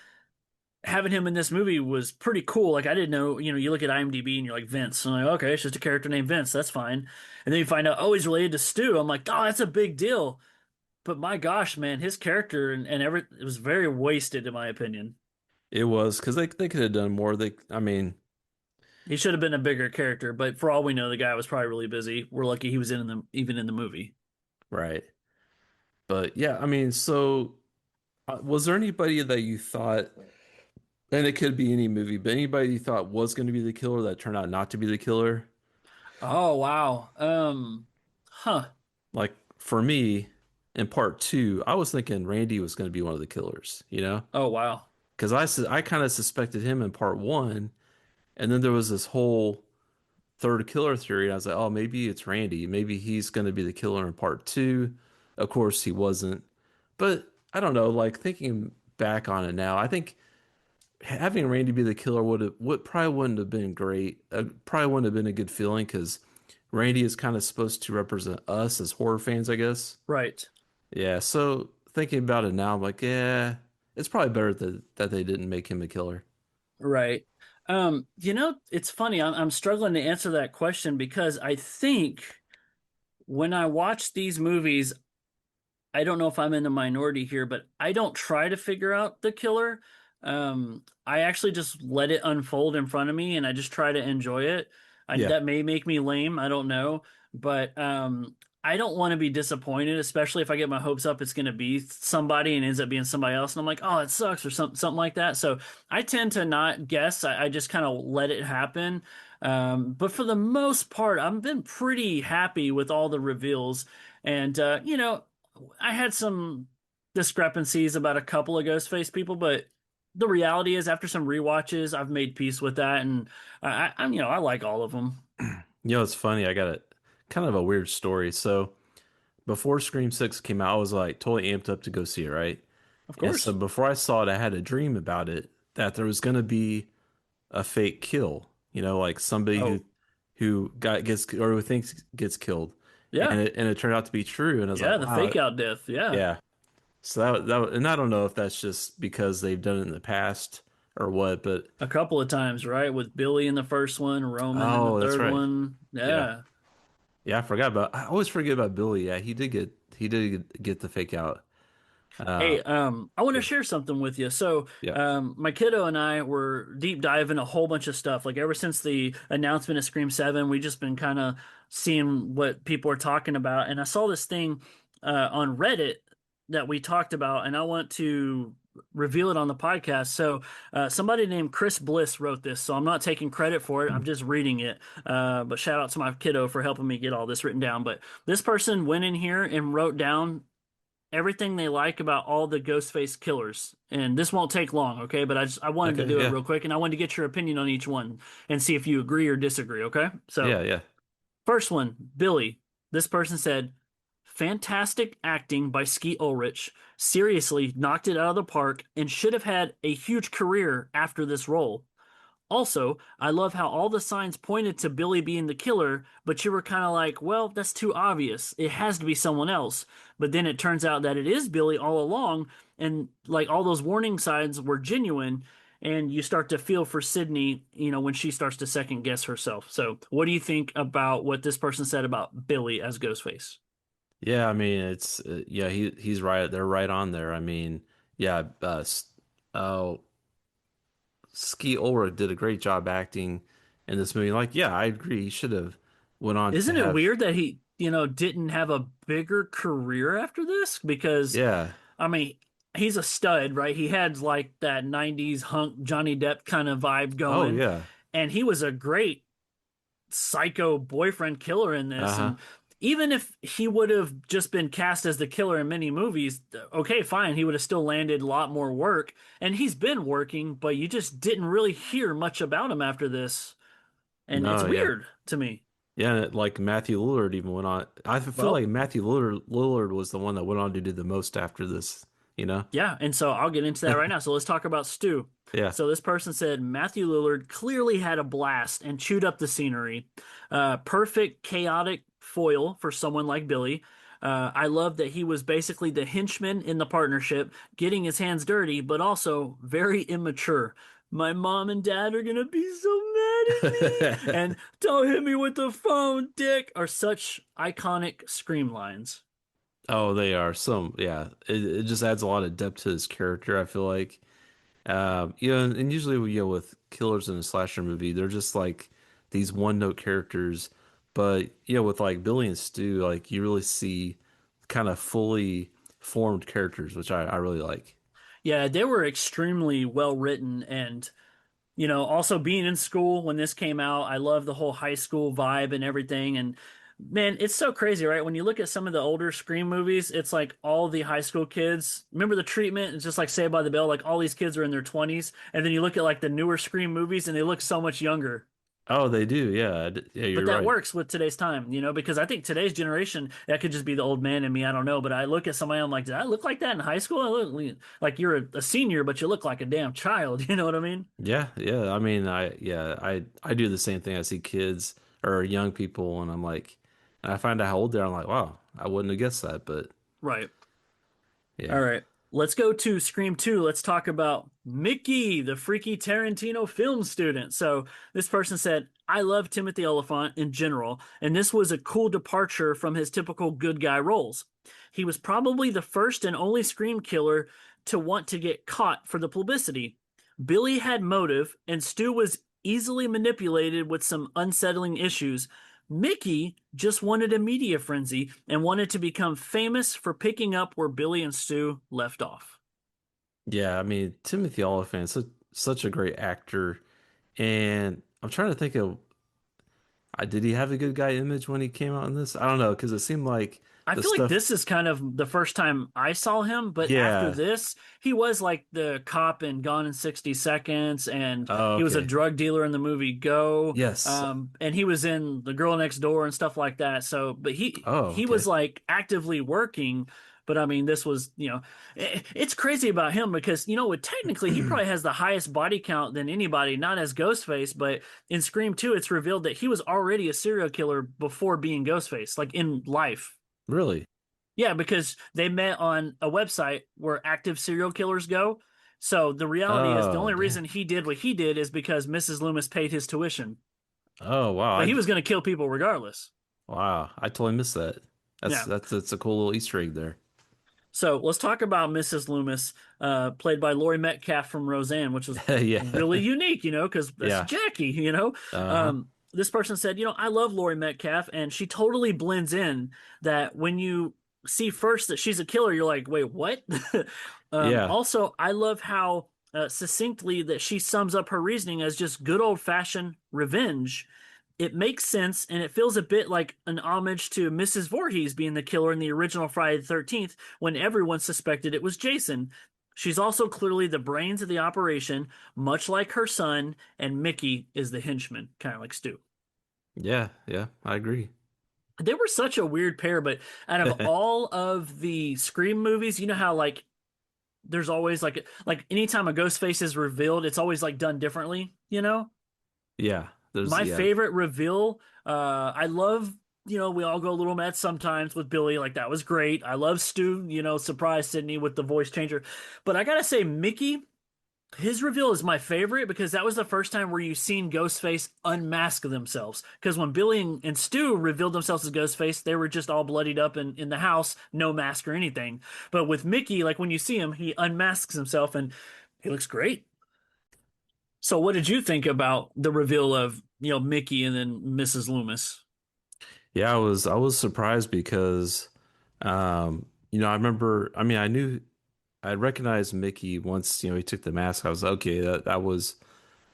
having him in this movie was pretty cool. Like I didn't know, you look at IMDb and you're like Vince. I'm like, okay, it's just a character named Vince. That's fine. And then you find out, oh, he's related to Stu. I'm like, oh, that's a big deal. But my gosh, man, his character and every it was very wasted in my opinion. it was because they could have done more. I mean, He should have been a bigger character, but for all we know, the guy was probably really busy. We're lucky he was even in the movie. right, but yeah, I mean, so was there anybody that you thought, and it could be any movie, but anybody you thought was going to be the killer that turned out not to be the killer? Oh wow. Huh. Like for me, in part 2, I was thinking Randy was going to be one of the killers, Oh wow. because I kind of suspected him in part 1, and then there was this whole third killer theory. And I was like, oh, maybe it's Randy. Maybe he's going to be the killer in part 2. Of course, he wasn't. But I don't know. Like thinking back on it now, I think having Randy be the killer would probably wouldn't have been great. Probably wouldn't have been a good feeling because Randy is kind of supposed to represent us as horror fans, I guess. Right. Yeah. So thinking about it now, I'm like, yeah, it's probably better that they didn't make him a killer. Right. It's funny. I'm struggling to answer that question because I think when I watch these movies, I don't know if I'm in the minority here, but I don't try to figure out the killer. I actually just let it unfold in front of me and I just try to enjoy it. Yeah. That may make me lame, I don't know, but I don't want to be disappointed, especially if I get my hopes up it's going to be somebody and ends up being somebody else, and I'm like, oh, it sucks or something like that. So I tend to not guess. I just kind of let it happen. But for the most part, I've been pretty happy with all the reveals, and I had some discrepancies about a couple of Ghostface people, but the reality is, after some rewatches, I've made peace with that, and I like all of them. It's funny. I got a kind of a weird story. So before Scream 6 came out, I was like totally amped up to go see it, right? Of And so course. before I saw it, I had a dream about it that there was going to be a fake kill, like somebody Oh, who gets or who thinks gets killed. yeah, And it turned out to be true. And I was yeah, like, the wow, fake out death, yeah, yeah. So and I don't know if that's just because they've done it in the past or what, but a couple of times, right? With Billy in the first one, Roman in the oh, that's third right. one, Yeah. yeah. Yeah, I always forget about Billy. Yeah, he did get the fake out. Uh Hey, I want to yeah. share something with you. So, Yeah. my kiddo and I were deep diving a whole bunch of stuff. Like ever since the announcement of Scream 7, we just been kind of seeing what people are talking about. And I saw this thing on Reddit that we talked about, and I want to reveal it on the podcast. So, somebody named Chris Bliss wrote this, so I'm not taking credit for it. I'm just reading it. But shout out to my kiddo for helping me get all this written down. But this person went in here and wrote down everything they like about all the Ghostface killers. And this won't take long, okay? But I wanted to Okay, do it yeah. real quick, and I wanted to get your opinion on each one and see if you agree or disagree, okay? So, Yeah, yeah. first one, Billy. This person said, fantastic acting by Skeet Ulrich. Seriously, knocked it out of the park and should have had a huge career after this role. Also, I love how all the signs pointed to Billy being the killer, but you were kind of like, well, that's too obvious. It has to be someone else. But then it turns out that it is Billy all along, and like all those warning signs were genuine, and you start to feel for Sidney, when she starts to second guess herself. So, what do you think about what this person said about Billy as Ghostface? Yeah, I mean, it's yeah, he's right. They're right on there. I mean, yeah, oh, Ski Ulrich did a great job acting in this movie. Like, yeah, I agree. He should have went on to Isn't it have, weird that he, didn't have a bigger career after this? Because yeah. I mean, he's a stud, right? He had like that 90s hunk Johnny Depp kind of vibe Oh, going. yeah. And he was a great psycho boyfriend killer in this. Uh-huh. And even if he would have just been cast as the killer in many movies, okay, fine. He would have still landed a lot more work. And he's been working, but you just didn't really hear much about him after this. And it's No, yeah. weird to me. Yeah, and like Matthew Lillard even went on. I feel Well, like Matthew Lillard was the one that went on to do the most after this, you know? yeah, and so I'll get into that right now. So let's talk about Stu. Yeah. So this person said Matthew Lillard clearly had a blast and chewed up the scenery. Perfect chaotic foil for someone like Billy. I love that he was basically the henchman in the partnership, getting his hands dirty, but also very immature. My mom and dad are gonna be so mad at me, and don't hit me with the phone, Dick, are such iconic scream lines. Oh, they are some, yeah. It just adds a lot of depth to his character, I feel like. And usually with killers in a slasher movie, they're just like these one-note characters. But with like Billy and Stu, like you really see kind of fully formed characters, which I really like. Yeah, they were extremely well written, and also being in school when this came out, I love the whole high school vibe and everything. And man, it's so crazy, right? When you look at some of the older Scream movies, it's like all the high school kids. Remember the treatment? It's just like Saved by the Bell, like all these kids are in their 20s. And then you look at like the newer Scream movies and they look so much younger. Oh, they do. Yeah. Yeah, But you're that right. works with today's time, because I think today's generation, that could just be the old man in me. I don't know. But I look at somebody, I'm like, did I look like that in high school? I look like you're a senior, but you look like a damn child. You know what I mean? Yeah, yeah. I mean, I do the same thing. I see kids or young people, and I'm like, and I find out how old they are. I'm like, wow, I wouldn't have guessed that, but Right. All yeah. right. Let's go to Scream 2. Let's talk about Mickey, the freaky Tarantino film student. So, this person said, I love Timothy Oliphant in general, and this was a cool departure from his typical good guy roles. He was probably the first and only Scream killer to want to get caught for the publicity. Billy had motive, and Stu was easily manipulated with some unsettling issues. Mickey just wanted a media frenzy and wanted to become famous for picking up where Billy and Stu left off. Yeah, I mean, Timothy Olyphant, such a great actor. And I'm trying to think of, did he have a good guy image when he came out in this? I don't know, because it seemed like I the feel like stuff. this is kind of the first time I saw him, but after Yeah. this, he was like the cop in Gone in 60 Seconds, and Oh, he was a okay. drug dealer in the movie Go, Yes. and he was in The Girl Next Door and stuff like that. So, but Oh, he okay. was like actively working. But I mean, this was, it's crazy about him because, technically he probably has the highest body count than anybody, not as Ghostface, but in Scream 2, it's revealed that he was already a serial killer before being Ghostface, like in life. Really? Yeah, because they met on a website where active serial killers go. So the reality is the Oh, only damn. reason he did what he did is because Mrs. Loomis paid his tuition. Oh, wow. But he was going to kill people regardless. Wow. I totally missed that. Yeah. That's a cool little Easter egg there. So let's talk about Mrs. Loomis, played by Laurie Metcalf from Roseanne, which was Yeah. really unique, because that's Yeah. Jackie. Uh-huh. This person said, I love Laurie Metcalf, and she totally blends in that when you see first that she's a killer, you're like, wait, what? Yeah. Also, I love how succinctly that she sums up her reasoning as just good old-fashioned revenge. It makes sense, and it feels a bit like an homage to Mrs. Voorhees being the killer in the original Friday the 13th when everyone suspected it was Jason. She's also clearly the brains of the operation, much like her son, and Mickey is the henchman, kind of like Stu. Yeah. Yeah. I agree. They were such a weird pair, but out of all of the Scream movies, you know how like there's always like anytime a ghost face is revealed, it's always like done differently. Yeah. My Yeah. favorite reveal, I love, we all go a little mad sometimes with Billy, like that was great. I love Stu, surprise Sidney with the voice changer. But I gotta say, Mickey, his reveal is my favorite because that was the first time where you've seen Ghostface unmask themselves. Because when Billy and Stu revealed themselves as Ghostface, they were just all bloodied up in the house, no mask or anything. But with Mickey, like when you see him, he unmasks himself and he looks great. So what did you think about the reveal of, Mickey and then Mrs. Loomis? Yeah, I was surprised because I remember, I mean, I recognized Mickey once, he took the mask. I was like, okay, that was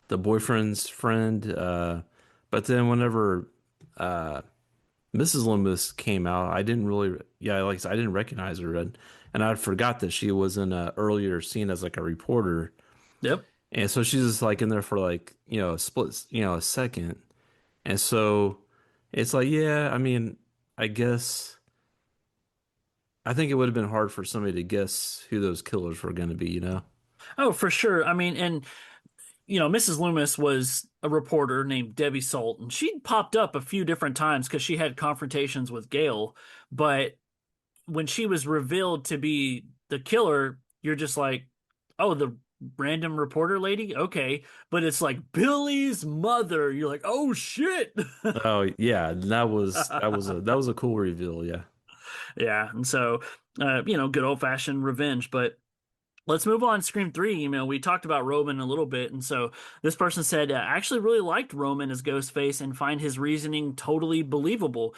the boyfriend's friend. But then whenever Mrs. Loomis came out, I didn't really, yeah, like I said, I didn't recognize her, and I forgot that she was in a earlier scene as like a reporter, Yep. and so she's just like in there for like a split, a second, and so it's like, yeah, I mean, I guess I think it would have been hard for somebody to guess who those killers were going to be. Oh, for sure. I mean, and Mrs. Loomis was a reporter named Debbie Salt, and she'd popped up a few different times because she had confrontations with Gale. But when she was revealed to be the killer, you're just like, oh, the random reporter lady? Okay. But it's like Billy's mother. You're like, oh shit. Oh yeah, that was a cool reveal. Yeah. Yeah. And so, good old fashioned revenge. But let's move on. Scream 3. We talked about Roman a little bit. And so this person said, I actually really liked Roman as Ghostface and find his reasoning totally believable.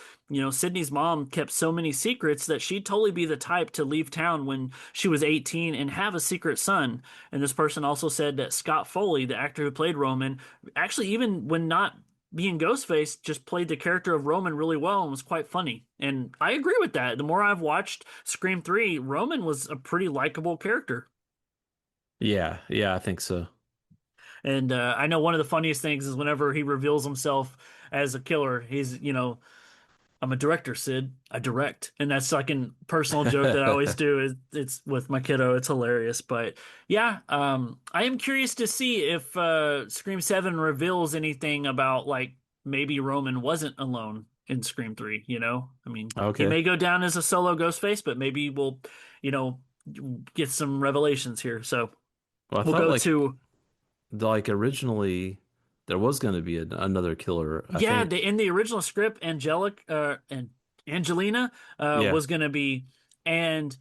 Sydney's mom kept so many secrets that she'd totally be the type to leave town when she was 18 and have a secret son. And this person also said that Scott Foley, the actor who played Roman, actually, even when not being Ghostface, just played the character of Roman really well and was quite funny. And I agree with that. The more I've watched Scream 3, Roman was a pretty likable character. Yeah, yeah, I think so. And I know one of the funniest things is whenever he reveals himself as a killer, he's, I'm a director, Sid. I direct. And that's like a personal joke that I always do. It's with my kiddo. It's hilarious. But yeah, I am curious to see if Scream 7 reveals anything about like maybe Roman wasn't alone in Scream 3, I mean, he Okay. may go down as a solo Ghostface, but maybe we'll, get some revelations here. So Well, I we'll thought go like to originally there was going to be another killer. I yeah, think. in the original script, and Angelina Yeah. was going to be, and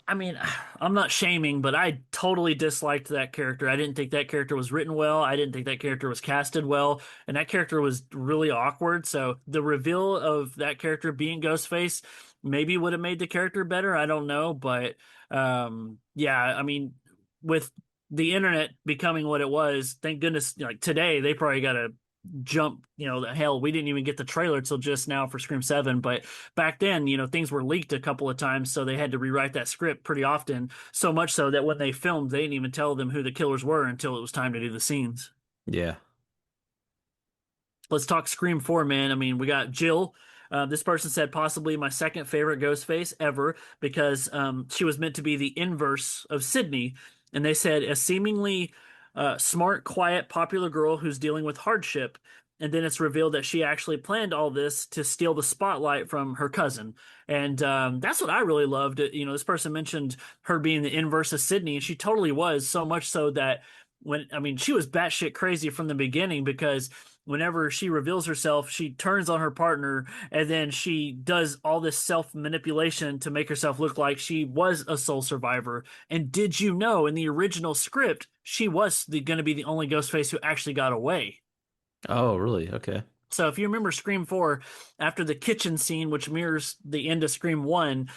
I mean, I'm not shaming, but I totally disliked that character. I didn't think that character was written well. I didn't think that character was casted well, and that character was really awkward. So the reveal of that character being Ghostface maybe would have made the character better. I don't know, but yeah, I mean, with the internet becoming what it was, thank goodness, like today they probably got to jump, the hell, we didn't even get the trailer till just now for Scream 7, but back then, things were leaked a couple of times, so they had to rewrite that script pretty often, so much so that when they filmed, they didn't even tell them who the killers were until it was time to do the scenes. Yeah. Let's talk Scream 4, man. I mean, we got Jill. This person said possibly my second favorite Ghostface ever because she was meant to be the inverse of Sidney. And they said a seemingly smart, quiet, popular girl who's dealing with hardship. And then it's revealed that she actually planned all this to steal the spotlight from her cousin. And that's what I really loved. This person mentioned her being the inverse of Sidney, and she totally was, so much so that she was batshit crazy from the beginning because whenever she reveals herself, she turns on her partner and then she does all this self manipulation to make herself look like she was a sole survivor. And did you know in the original script, she was going to be the only Ghostface who actually got away? Oh, really? Okay. So if you remember Scream 4, after the kitchen scene, which mirrors the end of Scream 1,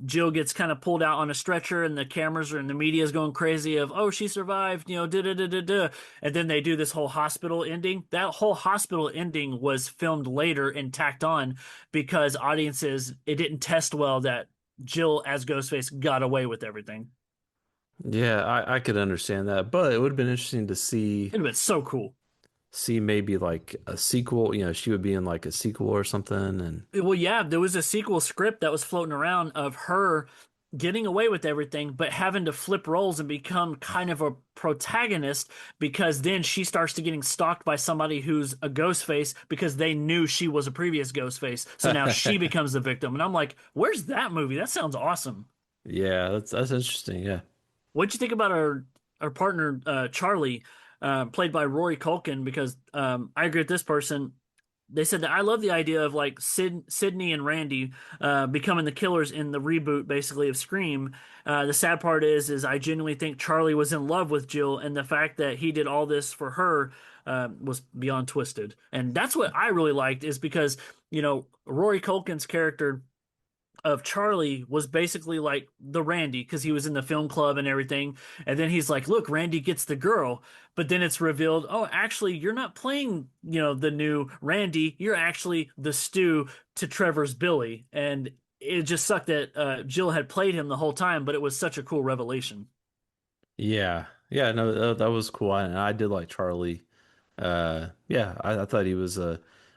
Jill gets kind of pulled out on a stretcher and the cameras and the media is going crazy of, oh, she survived, da-da-da-da-da. And then they do this whole hospital ending. That whole hospital ending was filmed later and tacked on because audiences, it didn't test well that Jill as Ghostface got away with everything. Yeah, I could understand that, but it would have been interesting to It'd have been so cool. see maybe like a sequel, she would be in like a sequel or something. And Well, yeah, there was a sequel script that was floating around of her getting away with everything, but having to flip roles and become kind of a protagonist because then she starts to getting stalked by somebody who's a ghost face because they knew she was a previous ghost face. So now she becomes the victim. And I'm like, where's that movie? That sounds awesome. yeah, that's interesting. Yeah. What'd you think about our partner, Charlie, played by Rory Culkin? Because I agree with this person. They said that I love the idea of like Sydney and Randy becoming the killers in the reboot, basically, of Scream. The sad part is I genuinely think Charlie was in love with Jill, and the fact that he did all this for her was beyond twisted. And that's what I really liked, is because Rory Culkin's character of Charlie was basically like the Randy because he was in the film club and everything. And then he's like, look, Randy gets the girl. But then it's revealed, oh, actually, you're not playing, the new Randy. You're actually the Stu to Trevor's Billy. And it just sucked that Jill had played him the whole time, but it was such a cool revelation. Yeah. Yeah, no, that was cool. And I did like Charlie. Yeah, I thought he was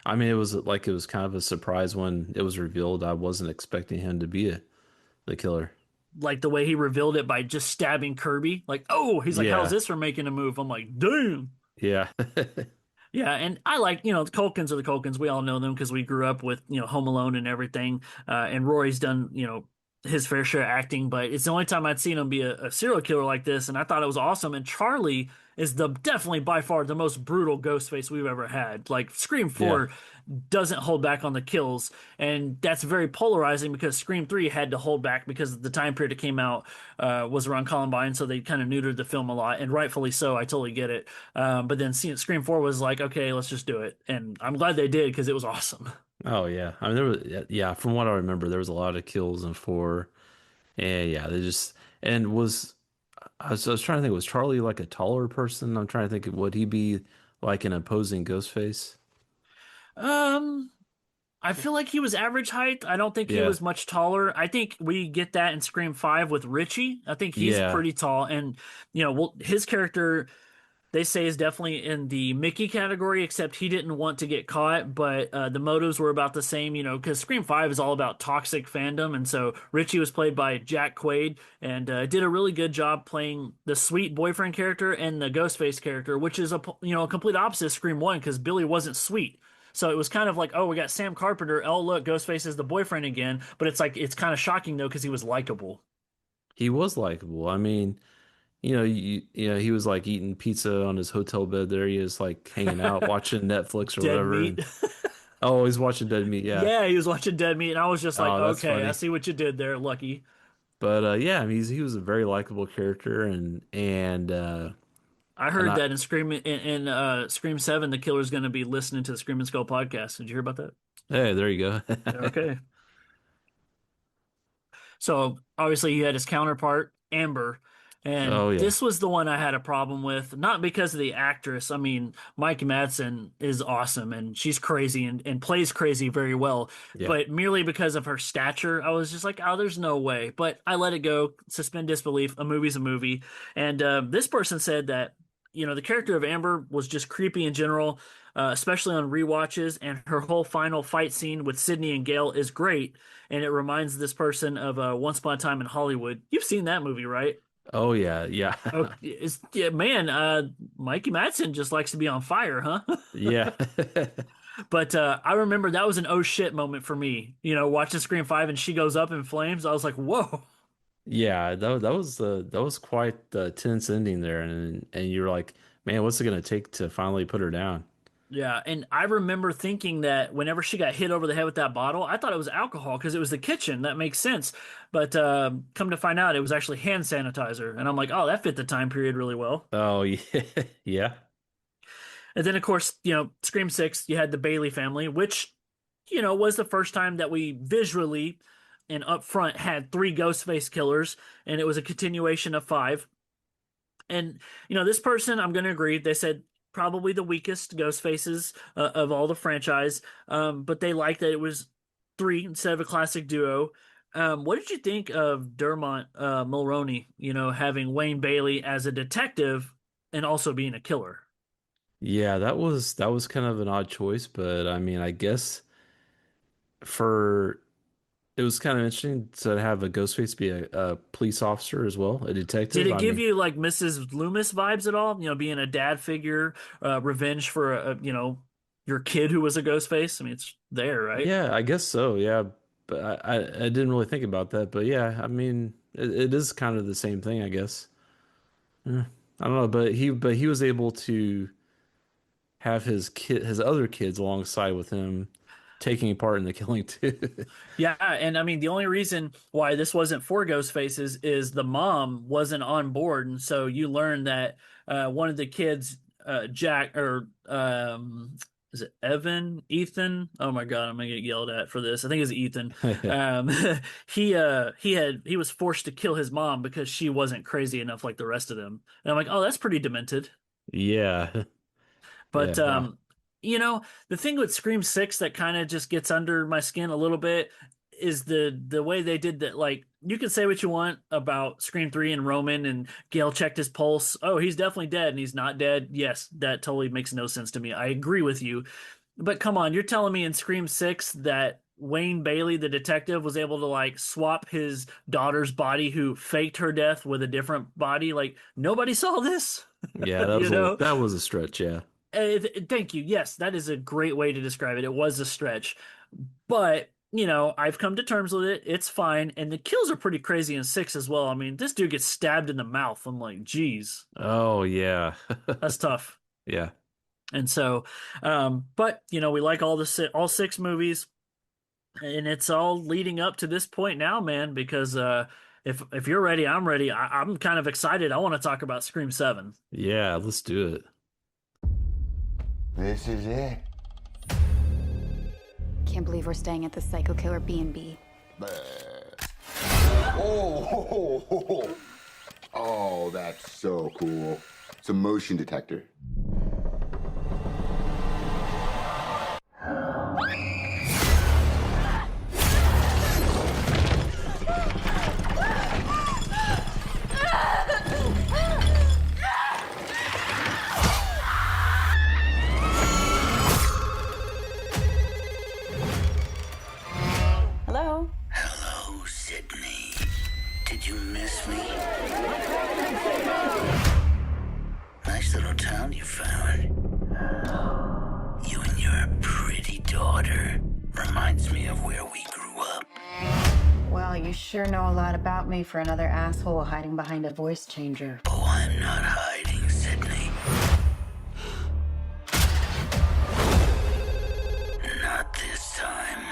it was like it was kind of a surprise when it was revealed. I wasn't expecting him to be the killer. Like the way he revealed it by just stabbing Kirby. Like, oh, he's like, Yeah. how's this for making a move? I'm like, damn. Yeah. Yeah, and I like, the Culkins are the Culkins. We all know them because we grew up with, Home Alone and everything. And Rory's done, his fair share of acting, but it's the only time I'd seen him be a serial killer like this, and I thought it was awesome. And Charlie is definitely by far the most brutal Ghostface we've ever had. Like Scream 4 doesn't hold back on the kills, and that's very polarizing because Scream 3 had to hold back because the time period it came out was around Columbine, so they kind of neutered the film a lot, and rightfully so. I totally get it. But then Scream 4 was like, okay, let's just do it, and I'm glad they did because it was awesome. Oh yeah. I mean, from what I remember, there was a lot of kills in 4. And yeah, they just and was I was trying to think, was Charlie like a taller person? I'm trying to think, would he be like an opposing Ghostface? Um, I feel like he was average height. I don't think he Yeah. was much taller. I think we get that in Scream 5 with Richie. I think he's Yeah. pretty tall. And, his character, they say, is definitely in the Mickey category, except he didn't want to get caught. But the motives were about the same, because Scream 5 is all about toxic fandom. And so Richie was played by Jack Quaid and did a really good job playing the sweet boyfriend character and the Ghostface character, which is a complete opposite of Scream 1 because Billy wasn't sweet. So it was kind of like, oh, we got Sam Carpenter. Oh, look, Ghostface is the boyfriend again. But it's like, it's kind of shocking, though, because he was likable. He was likable. I mean, he was like eating pizza on his hotel bed there. He is like hanging out, watching Netflix or Dead whatever. meat. Oh, he's watching Dead Meat. Yeah. Yeah, he was watching Dead Meat. And I was just like, Oh, that's okay, funny. I see what you did there, Lucky. But yeah, I mean, he was a very likable character, and I and heard I that in Scream 7, the killer's going to be listening to the Scream and Skull podcast. Did you hear about that? hey, there you go. Okay. So obviously he had his counterpart, Amber, and Oh yeah, this was the one I had a problem with, not because of the actress. I mean, Mike Madsen is awesome and she's crazy and plays crazy very well, yeah. but merely because of her stature, I was just like, oh, there's no way. But I let it go, suspend disbelief. A movie's a movie. And this person said that, the character of Amber was just creepy in general, especially on rewatches, and her whole final fight scene with Sidney and Gale is great, and it reminds this person of Once Upon a Time in Hollywood. You've seen that movie, right? Oh yeah, yeah, Oh, yeah, man. Mikey Madsen just likes to be on fire, huh? yeah. But I remember that was an oh shit moment for me. Watching Scream 5 and she goes up in flames. I was like, whoa. Yeah, that was quite the tense ending there, and you're like, man, what's it gonna take to finally put her down? Yeah, and I remember thinking that whenever she got hit over the head with that bottle, I thought it was alcohol because it was the kitchen. That makes sense. But come to find out, it was actually hand sanitizer, and I'm like, oh, that fit the time period really well. Oh yeah, yeah, And then, of course, Scream 6, you had the Bailey family, which, was the first time that we visually and up front had three Ghostface killers, and it was a continuation of 5. And, this person, I'm going to agree, they said probably the weakest Ghostfaces of all the franchise, but they liked that it was 3 instead of a classic duo. What did you think of Dermot Mulroney, having Wayne Bailey as a detective and also being a killer? yeah. That was kind of an odd choice, but I mean, I guess for it was kind of interesting to have a Ghostface be a police officer as well, a Did detective. it I give mean, you like Mrs. Loomis vibes at all? Being a dad figure, revenge for your kid who was a ghost face. I mean, it's there, right? yeah, I guess so. Yeah, but I didn't really think about that, but yeah, I mean, it is kind of the same thing, I guess. Yeah, I don't know, but he was able to have his other kids alongside with him taking part in the killing too. Yeah, and I mean the only reason why this wasn't for ghost faces is the mom wasn't on board, and so you learn that one of the kids, Jack or is it Evan, Ethan? Oh my God, I'm gonna get yelled at for this. I think it's Ethan. Um, he was forced to kill his mom because she wasn't crazy enough like the rest of them. And I'm like, oh, that's pretty demented. Yeah. Yeah, But wow. the thing with Scream 6 that kind of just gets under my skin a little bit is the way they did that. Like, you can say what you want about Scream 3 and Roman and Gail checked his pulse. Oh, he's definitely dead and he's not dead. Yes, that totally makes no sense to me. I agree with you. But come on, you're telling me in Scream 6 that Wayne Bailey, the detective, was able to like swap his daughter's body who faked her death with a different body? Like, nobody saw this? Yeah, that You was know? that was a stretch, yeah. Thank you. Yes, that is a great way to describe it. It was a stretch, but I've come to terms with it. It's fine, and the kills are pretty crazy in 6 as well. I mean, this dude gets stabbed in the mouth. I'm like, geez, Oh yeah. that's tough. Yeah. And so, but we like all 6 movies, and it's all leading up to this point now, man. Because if you're ready, I'm ready. I'm kind of excited. I want to talk about Scream 7. Yeah, let's do it. This is it. Can't believe we're staying at the Psycho Killer B&B. Oh, that's so cool. It's a motion detector. Hello? Hello, Sidney. Did you miss me? Nice little town you found. You and your pretty daughter. Reminds me of where we grew up. Well, you sure know a lot about me for another asshole hiding behind a voice changer. Oh, I'm not hiding, Sidney. Not this time.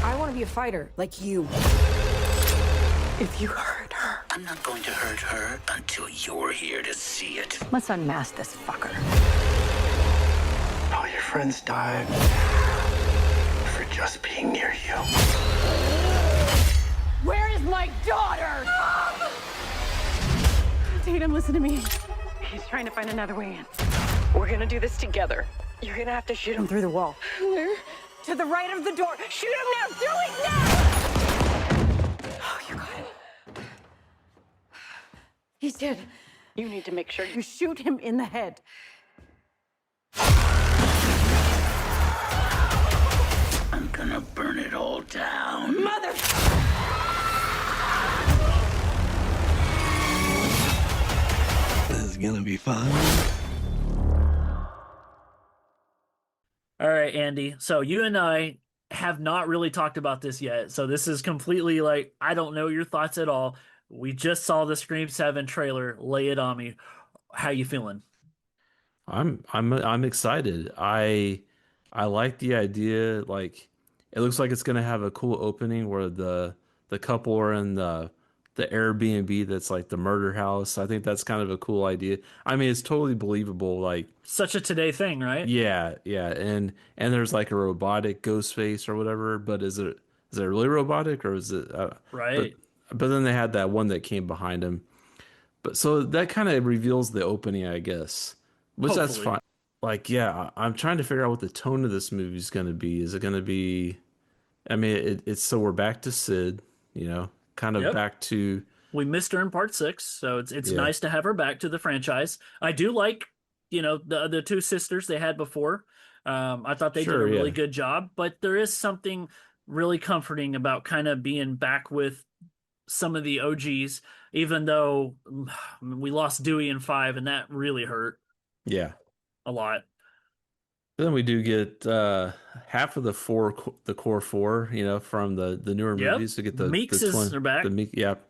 I want to be a fighter, like you. If you hurt her... I'm not going to hurt her until you're here to see it. Let's unmask this fucker. All your friends died for just being near you. Where is my daughter? Tatum, listen to me. He's trying to find another way in. We're gonna do this together. You're gonna have to shoot him through the wall. Where? To the right of the door. Shoot him now! Do it now! Oh, you got him. He's dead. You need to make sure you shoot him in the head. I'm gonna burn it all down. Mother... This is gonna be fun. All right, Andy. So you and I have not really talked about this yet. So this is completely like, I don't know your thoughts at all. We just saw the Scream 7 trailer. Lay it on me. How you feeling? I'm excited. I like the idea. Like, it looks like it's gonna have a cool opening where the couple are in the Airbnb that's like the murder house. I think that's kind of a cool idea. I mean, it's totally believable. Like, Such a today thing, right? yeah, and there's like a robotic Ghostface or whatever. But is it really robotic, or is it Right. But then they had that one that came behind him. But so that kind of reveals the opening, I guess. Which that's Hopefully. fine. Like, yeah, I'm trying to figure out what the tone of this movie is going to be. Is it going to be? I mean, it's so we're back to Sid, kind of Yep. back to. We missed her in part 6, so it's Yeah. nice to have her back to the franchise. I do like, the two sisters they had before. I thought they did Sure, a really yeah. good job, but there is something really comforting about kind of being back with some of the OGs, even though we lost Dewey in 5, and that really hurt Yeah. a lot. Then we do get half of the core four, from the newer Yep. movies. We get the Meeks the is twin, they're back. the Meek, yep.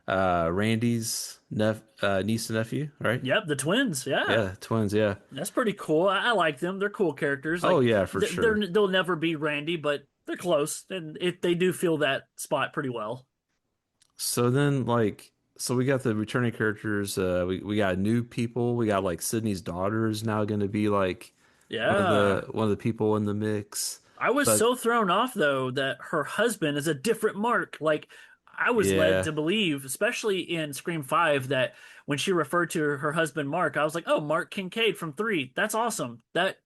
Randy's niece and nephew, right? Yep, the twins. Yeah. Yeah, twins. Yeah. That's pretty cool. I like them. They're cool characters. Oh Like, yeah, for sure. they'll never be Randy, but they're close, and they do fill that spot pretty well. So then, so we got the returning characters. We got new people. We got like Sydney's daughter is now going to be like Yeah. one of the people in the mix. I was But- so thrown off though that her husband is a different Mark. Like I was Yeah. led to believe, especially in Scream 5, that when she referred to her husband Mark, I was like, "Oh, Mark Kincaid from 3. That's awesome." That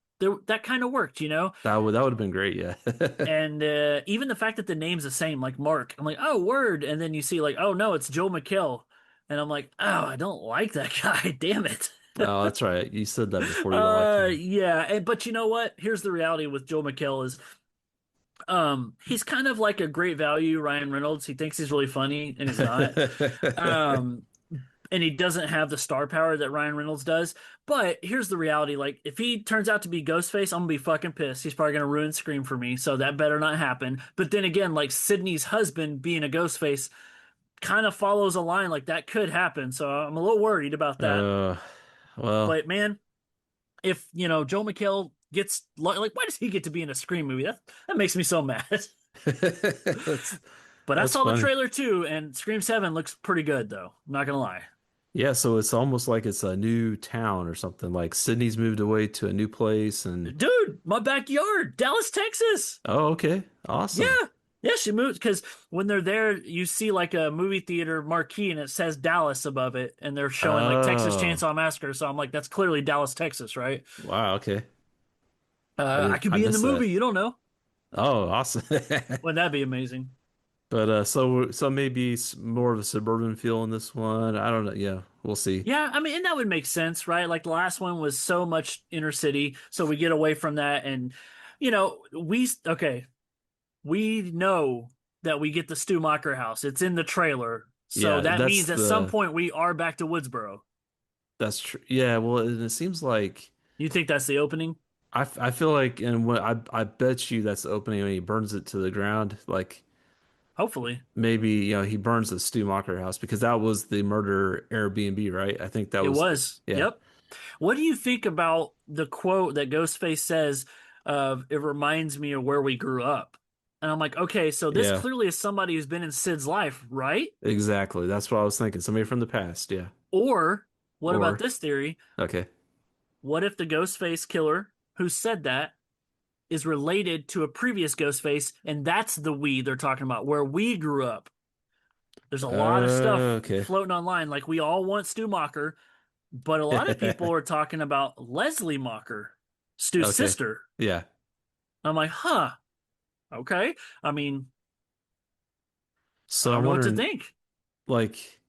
kind of worked, That would have been great. Yeah. And even the fact that the name's the same, like Mark, I'm like, "Oh, word." And then you see like, "Oh no, it's Joel McHale." And I'm like, "Oh, I don't like that guy. Damn it." Oh, that's right. You said that before. You don't like him. Yeah, but you know what? Here's the reality with Joel McHale is he's kind of like a great value Ryan Reynolds. He thinks he's really funny and he's not. And he doesn't have the star power that Ryan Reynolds does. But here's the reality. Like, if he turns out to be Ghostface, I'm gonna be fucking pissed. He's probably gonna ruin Scream for me, so that better not happen. But then again, like Sydney's husband being a Ghostface kind of follows a line like that could happen. So I'm a little worried about that. Well, But man, if Joel McHale gets like, why does he get to be in a Scream movie? That makes me so mad. But I that's saw the funny. trailer too, and Scream 7 looks pretty good though. I'm not gonna lie. Yeah, so it's almost like it's a new town or something. Like Sydney's moved away to a new place, and Dude, my backyard, Dallas, Texas. oh, okay, awesome. Yeah, she moved because when they're there, you see like a movie theater marquee and it says Dallas above it, and they're showing like Texas Oh. Chainsaw Massacre. So I'm like, that's clearly Dallas, Texas, right? Wow. Okay. I could I be in the missed that. movie. You don't know. Oh, awesome. Wouldn't that be amazing? But so maybe more of a suburban feel in this one. I don't know. Yeah, we'll see. Yeah, I mean, and that would make sense, right? Like the last one was so much inner city, so we get away from that, and we know that we get the Stu Macher house. It's in the trailer, so Yeah, that that's means at some point we are back to Woodsboro. That's true. Yeah. Well, and it seems like You think that's the opening? I feel like, and what I bet you that's the opening when he burns it to the ground. Like Hopefully. maybe he burns the Stu Macher house because that was the murder Airbnb, right? I think that It was. was. Yeah. Yep. What do you think about the quote that Ghostface says of "It reminds me of where we grew up"? And I'm like, okay, so this Yeah, clearly is somebody who's been in Sid's life, right? exactly. That's what I was thinking. Somebody from the past. Yeah. Or what about Or this theory? okay. What if the Ghostface killer who said that is related to a previous Ghostface, and that's the we they're talking about, where we grew up? There's a lot of stuff Okay. floating online. Like, we all want Stu Macher, but a lot of people are talking about Leslie Macher, Stu's Okay. sister. Yeah. I'm like, huh, okay. I mean, I So don't I'm know what to wondering, think. like,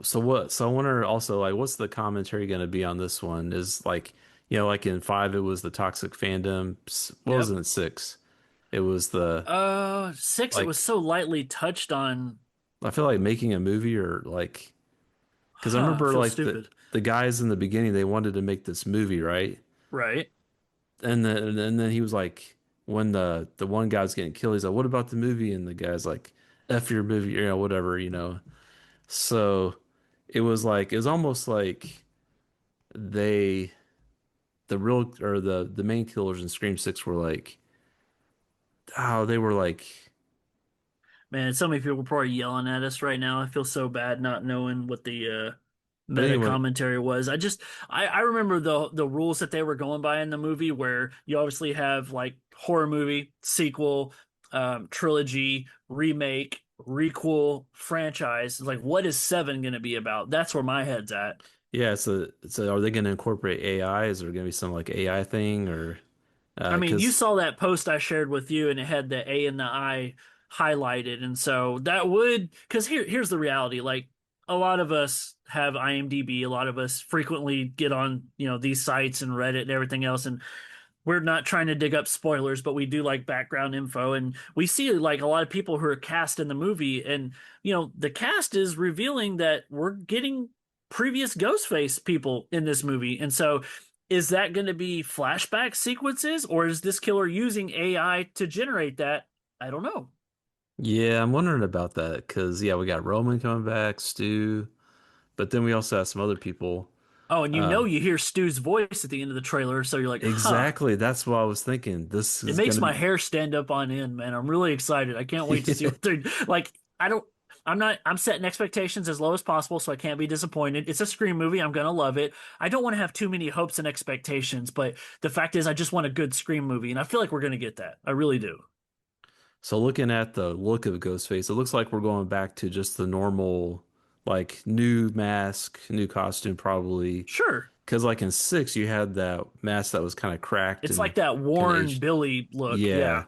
so what? So I wonder also, like, what's the commentary going to be on this one? Is like, like in five, it was the toxic fandom. What was Yep. it in six? It was the Six, it was like, so lightly touched on. I feel like making a movie or like, because I I remember feel like the stupid. the guys in the beginning, they wanted to make this movie, right? Right. And then he was like, when the one guy's getting killed, he's like, "What about the movie?" And the guy's like, "F your movie," whatever. So it was almost like they the real or the main killers in Scream Six were like, oh, they were like, Man, so many people are probably yelling at us right now. I feel so bad not knowing what the but meta anyway, commentary was. I remember the rules that they were going by in the movie, where you obviously have like horror movie, sequel, trilogy, remake, requel, franchise. Like, what is seven going to be about? That's where my head's at. yeah. So are they going to incorporate AI? Is there going to be some like AI thing or I mean, you because saw that post I shared with you, and it had the A and the I highlighted, and so that would, because here's the reality. Like, a lot of us have IMDb, a lot of us frequently get on these sites and Reddit and everything else, and we're not trying to dig up spoilers, but we do like background info, and we see like a lot of people who are cast in the movie, and the cast is revealing that we're getting previous Ghostface people in this movie, and so is that going to be flashback sequences, or is this killer using AI to generate that? I don't know. yeah, I'm wondering about that because yeah, we got Roman coming back, Stu, but then we also have some other people. Oh, and Uh, you hear Stu's voice at the end of the trailer, so you're like, huh. exactly. That's what I was thinking. This It is makes gonna my be. hair stand up on end, man. I'm really excited. I can't wait to see what they're like. I don't. I'm setting expectations as low as possible, so I can't be disappointed. It's a Scream movie. I'm gonna love it. I don't want to have too many hopes and expectations, but the fact is, I just want a good Scream movie, and I feel like we're gonna get that. I really do. So looking at the look of Ghostface, it looks like we're going back to just the normal, like new mask, new costume, probably. Sure, Because like in six, you had that mask that was kind of cracked it's and like that kind of Warren aged. Billy look. Yeah, Yeah,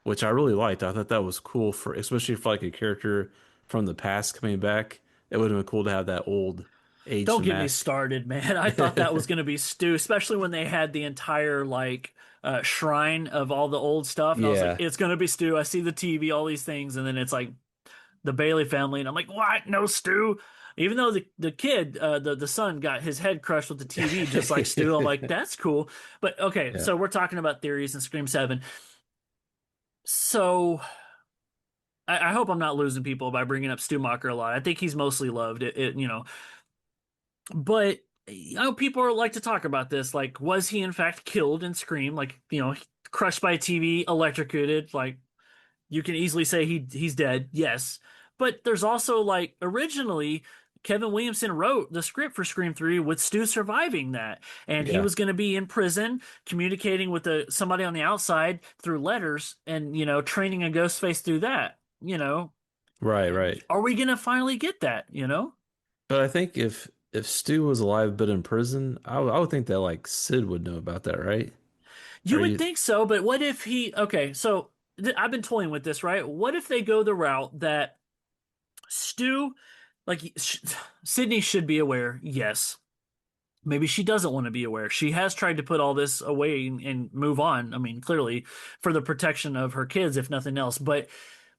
which I really liked. I thought that was cool for, especially for like a character from the past coming back. It would have been cool to have that old aged don't get me mask. started, man. I thought that was gonna be Stu, especially when they had the entire like shrine of all the old stuff, and I was like, Yeah, it's gonna be Stu. I see the TV, all these things, and then it's like the Bailey family, and I'm like, what? No, Stu. Even though the kid, the son, got his head crushed with the TV, just like Stu, I'm like, that's cool. But okay, yeah. so we're talking about theories and Scream Seven. So I hope I'm not losing people by bringing up Stu Macher a lot. I think he's mostly loved. But people are like to talk about this. Like, was he in fact killed in Scream? Like, crushed by a TV, electrocuted. Like, you can easily say he's dead, yes. But there's also like originally Kevin Williamson wrote the script for Scream 3 with Stu surviving that. And he Yeah. was going to be in prison communicating with somebody on the outside through letters and, training a ghost face through that. Right, right. Are we going to finally get that, But I think if Stu was alive but in prison, I would think that like Sid would know about that, right? You Or would you, think so, but what if okay, so I've been toying with this, right? What if they go the route that Stu, like, Sydney should be aware, yes. Maybe she doesn't want to be aware. She has tried to put all this away and move on. I mean, clearly for the protection of her kids, if nothing else. But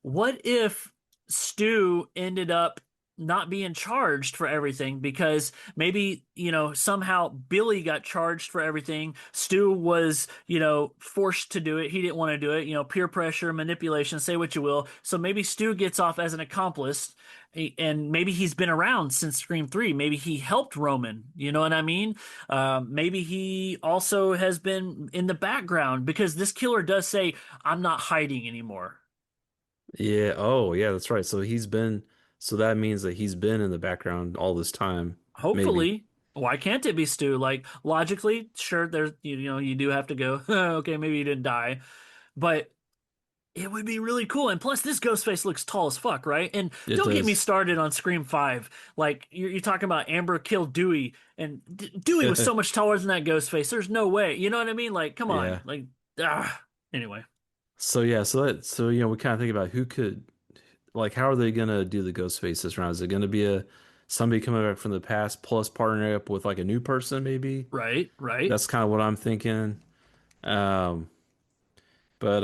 what if Stu ended up not being charged for everything because maybe, somehow Billy got charged for everything. Stu was, forced to do it. He didn't want to do it, peer pressure, manipulation, say what you will. So maybe Stu gets off as an accomplice and maybe he's been around since Scream 3. Maybe he helped Roman. You know what I mean? Maybe he also has been in the background because this killer does say, I'm not hiding anymore. Yeah. Oh, yeah, that's right. So that means that he's been in the background all this time. Maybe. Hopefully, why can't it be Stu? Like logically, sure, there's you do have to go. Okay, maybe he didn't die, but it would be really cool. And plus, this Ghostface looks tall as fuck, right? And It don't get me does. started on Scream 5. Like you're talking about Amber killed Dewey, and Dewey was so much taller than that Ghostface. There's no way. You know what I mean? Like, come on. Yeah. Like, anyway. So yeah, so we kind of think about who could, like, how are they gonna do the Ghostface this round? Is it gonna be a somebody coming back from the past plus partnering up with like a new person maybe? Right, right. That's kind of what I'm thinking. Um, but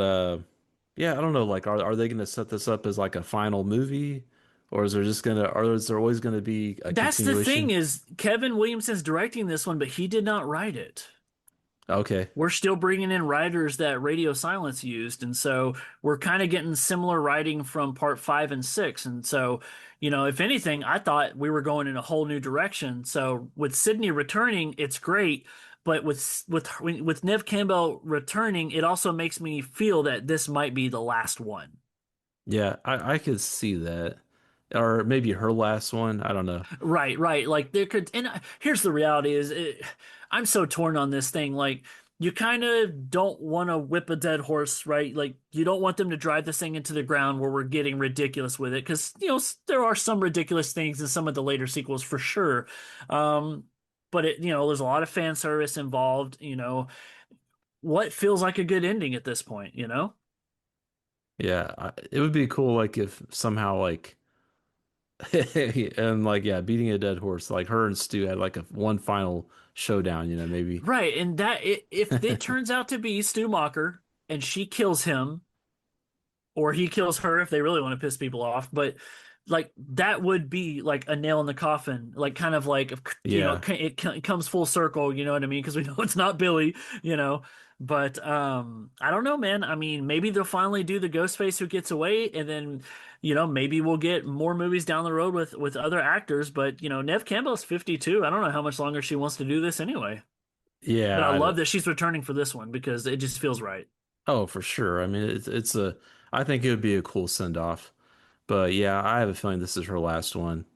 yeah, I don't know. Like, are they gonna set this up as like a final movie, or is there just gonna, or is there always gonna be a That's the thing continuation? is Kevin Williamson's directing this one, but he did not write it. Okay. We're still bringing in writers that Radio Silence used, and so we're kind of getting similar writing from part 5 and 6. And so, if anything, I thought we were going in a whole new direction. So with Sydney returning, it's great, but with Nev Campbell returning, it also makes me feel that this might be the last one. Yeah, I could see that, or maybe her last one. I don't know. Right, right. Like there could, and here's the reality is I'm so torn on this thing. Like you kind of don't want to whip a dead horse, right? Like you don't want them to drive this thing into the ground where we're getting ridiculous with it. Cause there are some ridiculous things in some of the later sequels for sure. Um, but there's a lot of fan service involved, what feels like a good ending at this point? Yeah, it would be cool like if somehow like and like yeah, beating a dead horse like her and Stu had like a one final showdown, maybe. Right. And if it turns out to be Stu Macher and she kills him, or he kills her if they really want to piss people off. But like that would be like a nail in the coffin, like kind of like Yeah. it comes full circle. You know what I mean? Because we know it's not Billy. You know. But I don't know, man. I mean, maybe they'll finally do the Ghostface who gets away, and then maybe we'll get more movies down the road with other actors. But Nev Campbell's 52. I don't know how much longer she wants to do this anyway. But Yeah, I love that she's returning for this one because it just feels right. oh, for sure. I mean, it's a I think it would be a cool send off. But yeah, I have a feeling this is her last one,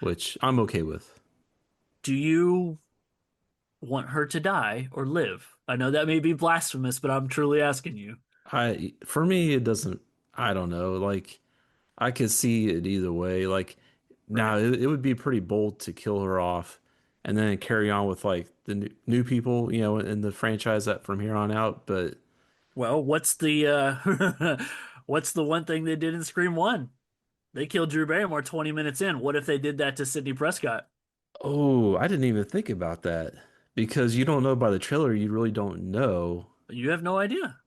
which I'm okay with. Do you want her to die or live? I know that may be blasphemous, but I'm truly asking you. For me it doesn't, I don't know. Like I could see it either way. Like now Right. it would be pretty bold to kill her off and then carry on with like the new people, in the franchise that from here on out, but Well, what's the what's the one thing they did in Scream 1? They killed Drew Barrymore 20 minutes in. What if they did that to Sidney Prescott? oh, I didn't even think about that because you don't know by the trailer, you really don't know. You have no idea.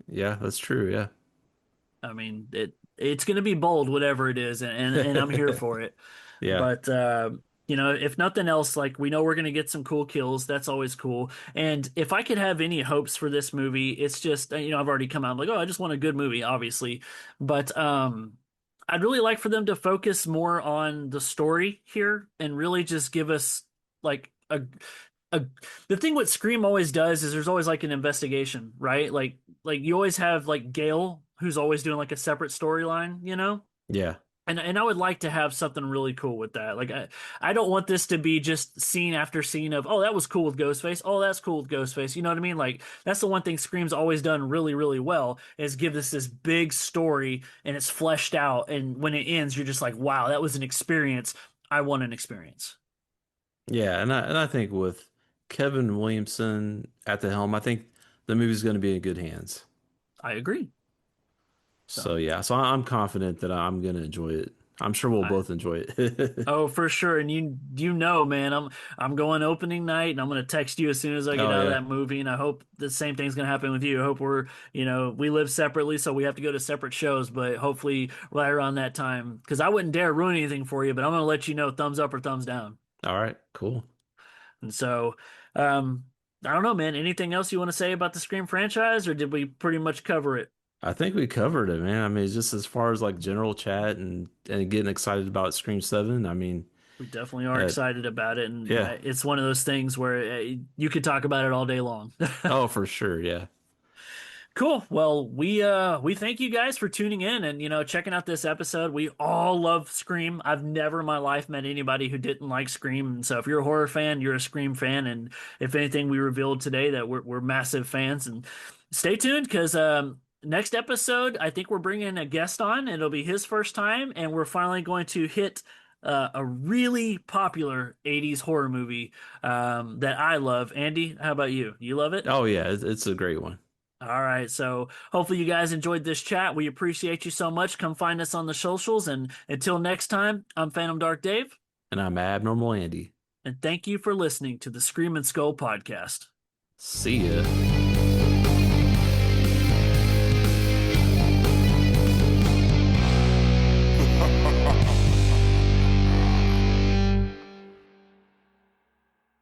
Yeah, that's true. Yeah. I mean, it's going to be bold, whatever it is, and I'm here for it. Yeah. But if nothing else, like we know we're going to get some cool kills. That's always cool. And if I could have any hopes for this movie, it's just I've already come out like, oh, I just want a good movie, obviously. But I'd really like for them to focus more on the story here and really just give us like a the thing what Scream always does is there's always like an investigation, right? Like you always have like Gail who's always doing like a separate storyline. Yeah. And I would like to have something really cool with that. Like I don't want this to be just scene after scene of, oh, that was cool with Ghostface. Oh, that's cool with Ghostface. You know what I mean? Like that's the one thing Scream's always done really, really well is give us this big story and it's fleshed out. And when it ends, you're just like, wow, that was an experience. I want an experience. Yeah, and I think with Kevin Williamson at the helm, I think the movie's going to be in good hands. I agree. So So yeah, so I'm confident that I'm going to enjoy it. I'm sure we'll both enjoy it. Oh, for sure. And you know, man, I'm going opening night, and I'm going to text you as soon as I get Oh, out of yeah. that movie. And I hope the same thing's going to happen with you. I hope we live separately, so we have to go to separate shows, but hopefully right around that time, because I wouldn't dare ruin anything for you, but I'm going to let you know thumbs up or thumbs down. All right, cool. And so, I don't know, man. Anything else you want to say about the Scream franchise, or did we pretty much cover it? I think we covered it, man. I mean, just as far as like general chat and getting excited about Scream 7, I mean, We definitely are excited about it, and yeah. it's one of those things where you could talk about it all day long. Oh, for sure, yeah. Cool. Well, we thank you guys for tuning in and checking out this episode. We all love Scream. I've never in my life met anybody who didn't like Scream. And so if you're a horror fan, you're a Scream fan. And if anything, we revealed today that we're massive fans. And stay tuned because next episode, I think we're bringing a guest on. It'll be his first time, and we're finally going to hit a really popular 80s horror movie that I love. Andy, how about you? You love it? Oh, yeah, it's a great one. All right, so hopefully you guys enjoyed this chat. We appreciate you so much. Come find us on the socials, and until next time, I'm Phantom Dark Dave. And I'm Abnormal Andy. And thank you for listening to the Scream and Skull podcast. See ya.